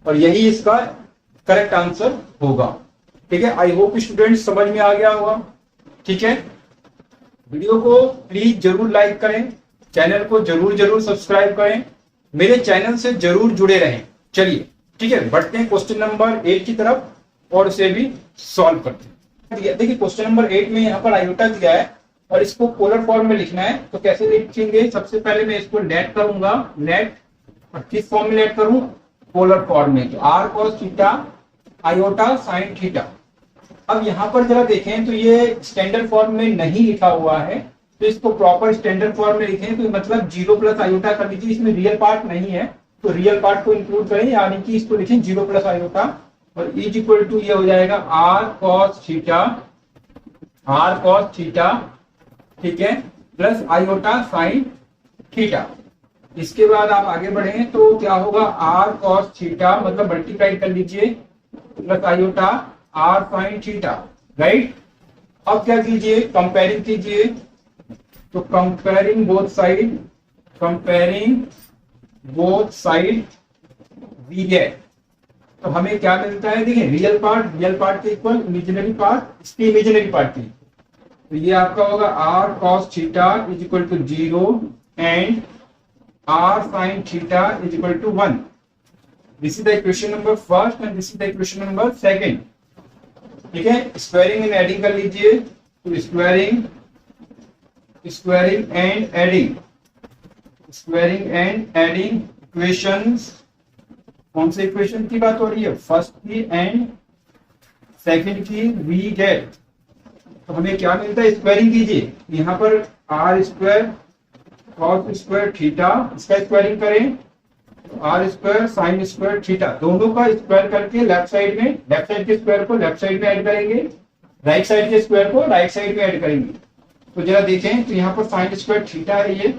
और यही इसका करेक्ट आंसर होगा। ठीक है, आई होप स्टूडेंट्स समझ में आ गया होगा। ठीक है, वीडियो को प्लीज जरूर लाइक करें, चैनल को जरूर सब्सक्राइब करें, मेरे चैनल से जरूर जुड़े रहें। चलिए ठीक है, बढ़ते हैं क्वेश्चन नंबर 8 की तरफ और उसे भी सॉल्व करते हैं। देखिए क्वेश्चन नंबर 8 में यहाँ पर आयोटा दिया है और इसको पोलर फॉर्म में लिखना है, तो कैसे लिखेंगे, सबसे पहले मैं इसको लेट करूंगा, लेट, और किस फॉर्म में लेट करूं, पोलर फॉर्म में, तो r cos theta iota sine theta. अब यहाँ पर जरा देखें तो ये स्टैंडर्ड फॉर्म में नहीं लिखा हुआ है, तो इसको प्रॉपर स्टैंडर्ड फॉर्म में लिखें, तो मतलब 0 प्लस आयोटा कर लीजिए, इसमें रियल पार्ट नहीं है तो रियल पार्ट को इंक्लूड करें, यानी कि इसको लिखें 0 प्लस आयोटा, और इज इक्वल टू ये हो जाएगा आर कॉस थीटा, ठीक है, प्लस आयोटा साइन थीटा। इसके बाद आप आगे बढ़े तो क्या होगा, आर कॉस थीटा मतलब मल्टीप्लाई कर लीजिए, plus iota r sine theta, right. अब क्या कीजिए, कंपेयरिंग कीजिए, तो comparing both side we get, तो हमें क्या मिलता है, देखिए रियल पार्ट के इक्वल इमेजिनरी पार्ट, इसके इमेजिनरी पार्ट की, तो ये आपका होगा r cos theta is equal to 0 and r sine theta is equal to 1। This is the equation number first and this is the equation number second. ठीक है, squaring and adding कर लीजिए, तो स्क्वायरिंग एंड एडिंग इक्वेशंस, कौन से equation की बात हो रही है, फर्स्ट की एंड सेकंड की, वी गेट, तो हमें क्या मिलता है, स्क्वायरिंग कीजिए, यहाँ पर r square cos square theta, इसका स्क्वायरिंग करें, r square sine square theta, दोनों का स्क्वायर करके लेफ्ट साइड के स्क्वायर को लेफ्ट साइड में ऐड करेंगे, राइट साइड के स्क्वायर को राइट साइड में ऐड करेंगे। तो जरा देखें, तो यहाँ पर साइन स्क्वायर थीटा है, ये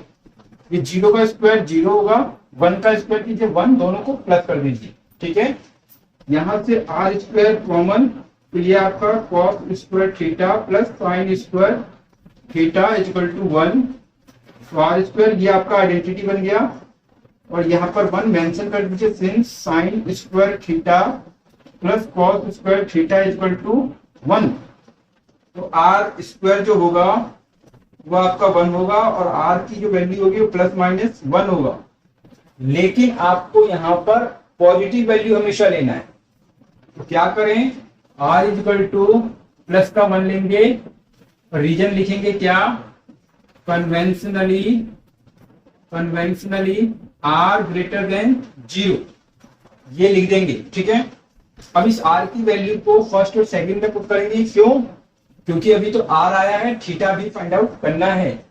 0 का स्क्वायर 0 होगा, 1 का स्क्वायर कीजिए 1, दोनों को प्लस कर दीजिए। ठीक है, यहां से आर स्क्वायर कॉमन, तो ये आपका cos square theta plus sine square theta is equal to 1, तो आर स्क्वायर ये आपका आइडेंटिटी बन गया, और यहाँ पर 1 मेंशन कर दीजिए, since sine square theta plus cos square theta is equal to 1, तो आर स्क्वायर जो होगा वो आपका 1 होगा, और आर की जो वैल्यू होगी वो प्लस माइनस 1 होगा, लेकिन आपको यहाँ पर पॉजिटिव वैल्यू हमेशा लेना है, तो क्या करें, r is equal to plus का 1 लेंगे, रीजन लिखेंगे क्या, कन्वेंशनली आर ग्रेटर देन 0, ये लिख देंगे। ठीक है, अब इस आर की वैल्यू को फर्स्ट और सेकंड में पुट करेंगे, क्यों, क्योंकि अभी तो आर आया है, थीटा भी फाइंड आउट करना है,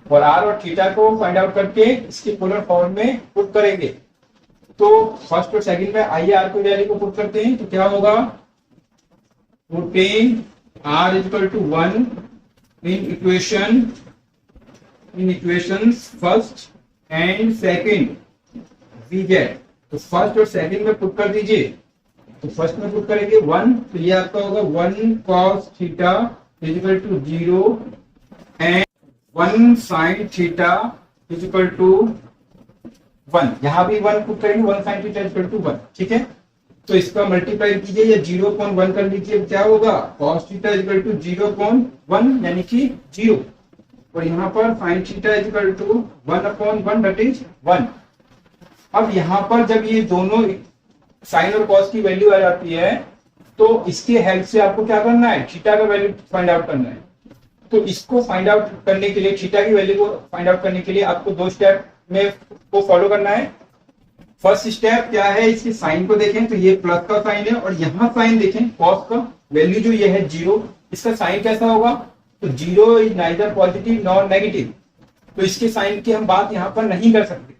और आर और थीटा को फाइंड आउट करके इसके पोलर फॉर्म में पुट करेंगे। तो फर्स्ट और सेकंड में आइए आर की वैल्यू को पुट करते हैं, तो क्या होगा, putting r is equal to 1 in equations first and second, we get, तो फर्स्ट और सेकंड में पुट कर दीजिए, तो फर्स्ट में पुट करेंगे 1, तो ये आपका होगा 1 cos theta is equal to 0 and 1 sin theta is equal to 1, यहां भी 1 पुट करेंगे, 1 sin theta is equal to 1। ठीक है, तो इसका मल्टीप्लाई कीजिए, या 0.1 कर लीजिए, क्या होगा, cos theta is equal to 0.1 यानी कि 0, और यहाँ पर sin theta is equal to 1/1 that is 1। अब यहाँ पर जब ये दोनों साइन और कॉस की वैल्यू आ जाती है, तो इसके हेल्प से आपको क्या करना है, थीटा का वैल्यू फाइंड आउट करना है। तो इसको फाइंड आउट करने के लिए, थीटा की वैल्यू को फाइंड आउट करने के लिए आपको 2 स्टेप में को फॉलो करना है। फर्स्ट स्टेप क्या है, इसके साइन को देखें, तो ये प्लस का साइन है, और यहाँ साइन देखें कॉस का, वैल्यू जो ये है 0, इसका साइन कैसा होगा, तो zero is neither positive nor negative, तो इसके साइन की हम बात यहाँ पर नहीं कर सकते।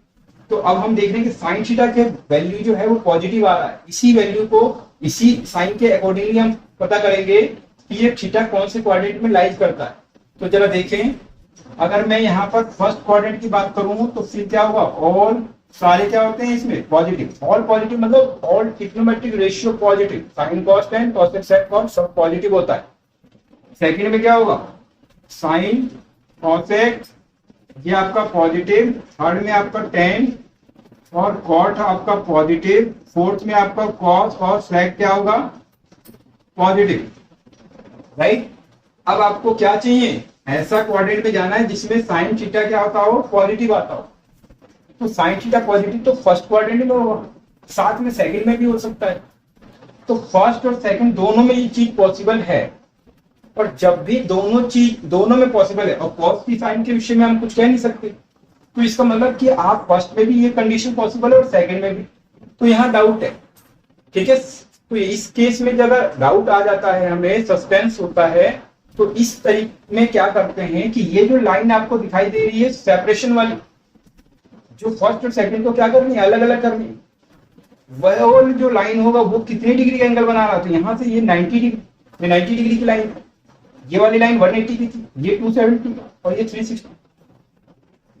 तो अब हम देख रहे हैं कि साइन थीटा के वैल्यू जो है वो पॉजिटिव आ रहा है। इसी वैल्यू को इसी साइन के अकॉर्डिंगली हम पता करेंगे कि ये थीटा कौन से क्वाड्रेंट में लाइज करता है। तो जरा देखें, अगर मैं यहाँ पर फर्स्ट क्वाड्रेंट की बात करूं तो फिर क्या होगा, ऑल सारे क्या होते हैं इसमें पॉजिटिव, ऑल पॉजिटिव मतलब all trigonometric ratio positive, sine cos tan cosec sec cos सब पॉजिटिव होता है। सेकंड में क्या होगा, साइन कॉसेक ये आपका पॉजिटिव, थर्ड में आपका टेन और कॉट आपका पॉजिटिव, फोर्थ में आपका कॉस और सेक क्या होगा पॉजिटिव, राइट। अब आपको क्या चाहिए, ऐसा क्वाड्रेंट में जाना है जिसमें साइन थीटा क्या होता हो पॉजिटिव आता हो। तो साइन थीटा पॉजिटिव तो फर्स्ट क्वाड्रेंट में होगा, साथ में सेकंड में भी हो सकता है। तो फर्स्ट और सेकंड दोनों में ये चीज पॉसिबल है, और जब भी दोनों में पॉसिबल है, और कॉस की साइन के विषय में हम कुछ कह नहीं सकते, तो इसका मतलब कि आप फर्स्ट में भी ये कंडीशन पॉसिबल है और सेकंड में भी, तो यहाँ डाउट है, ठीक है। तो इस केस में जब डाउट आ जाता है, हमें सस्पेंस होता है, तो इस तरीके में क्या करते हैं कि ये जो लाइन आपको दिखाई दे रही है सेपरेशन वाली, जो फर्स्ट और सेकंड को क्या करनी है अलग अलग करनी है, वह जो लाइन होगा वो कितने डिग्री का एंगल बना रहा था, यहाँ से ये 90 डिग्री की लाइन, ये वाली लाइन 180 की थी, ये 270 और ये 360।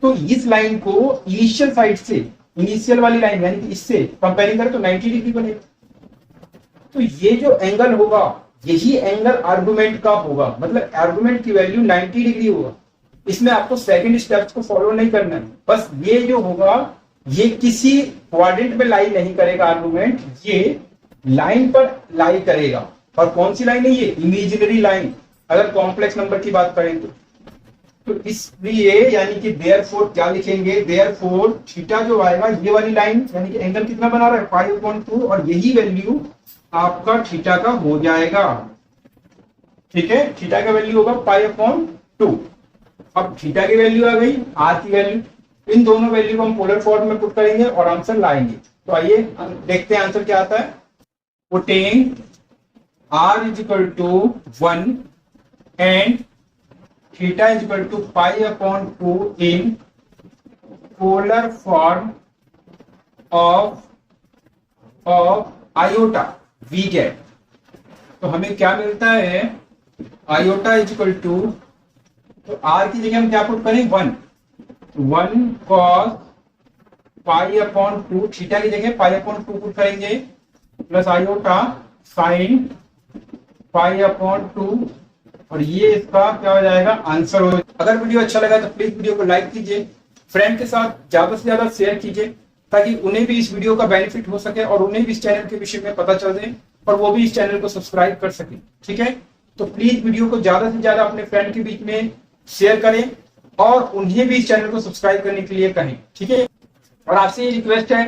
तो इस लाइन को इनिशियल साइड से, इनिशियल वाली लाइन यानी कि इससे कंपेयरिंग करें तो 90 डिग्री बनेगा। तो ये जो एंगल होगा यही एंगल आर्गुमेंट का होगा, मतलब आर्गुमेंट की वैल्यू 90 डिग्री होगा। इसमें आपको सेकंड स्टेप्स को फॉलो नहीं करना है, बस ये जो होगा ये किसी क्वाड्रेंट में लाई नहीं करेगा आर्गुमेंट, ये लाइन पर लाई करेगा। और कौन सी लाइन है ये, इमेजिनरी लाइन, अगर कॉम्प्लेक्स नंबर की बात करें तो इसलिए यानी कि देयरफॉर क्या लिखेंगे, देयरफॉर थीटा जो आएगा ये वाली लाइन यानी कि एंगल कितना बना रहा है π/2, और यही वैल्यू आपका थीटा का हो जाएगा, ठीक है। थीटा का वैल्यू होगा π/2। अब थीटा की वैल्यू आ गई, आर की वैल्यू, इन दोनों वैल्यू को हम पोलर फॉर्म में पुट करेंगे और आंसर लाएंगे। तो आइए देखते हैं आंसर क्या आता है। Putting r is equal to 1 and theta is equal to π/2 in polar form of iota, we get. तो हमें क्या मिलता है, आयोटा इज इक्वल टू, तो r की जगह हम क्या पुट करें 1 cos π/2, थीटा की जगह π/2 पुट करेंगे, प्लस आयोटा साइन π/2, और ये इसका क्या हो जाएगा आंसर हो। अगर वीडियो अच्छा लगा तो प्लीज वीडियो को लाइक कीजिए, फ्रेंड के साथ ज्यादा से ज्यादा शेयर कीजिए, ताकि उन्हें भी इस वीडियो का बेनिफिट हो सके और उन्हें भी इस चैनल के विषय में पता चल जाए और वो भी इस चैनल को सब्सक्राइब कर सके, ठीक है। तो प्लीज वीडियो को ज्यादा से ज्यादा अपने फ्रेंड के बीच में शेयर करें और उन्हें भी इस चैनल को सब्सक्राइब करने के लिए कहें, ठीक है। और आपसे ये रिक्वेस्ट है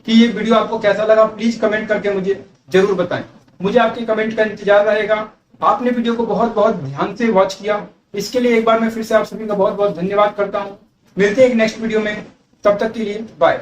कि ये वीडियो आपको कैसा लगा प्लीज कमेंट करके मुझे जरूर बताएं, मुझे आपके कमेंट का इंतजार रहेगा। आपने वीडियो को बहुत बहुत ध्यान से वॉच किया, इसके लिए एक बार मैं फिर से आप सभी का बहुत बहुत धन्यवाद करता हूं। मिलते हैं एक नेक्स्ट वीडियो में, तब तक के लिए बाय।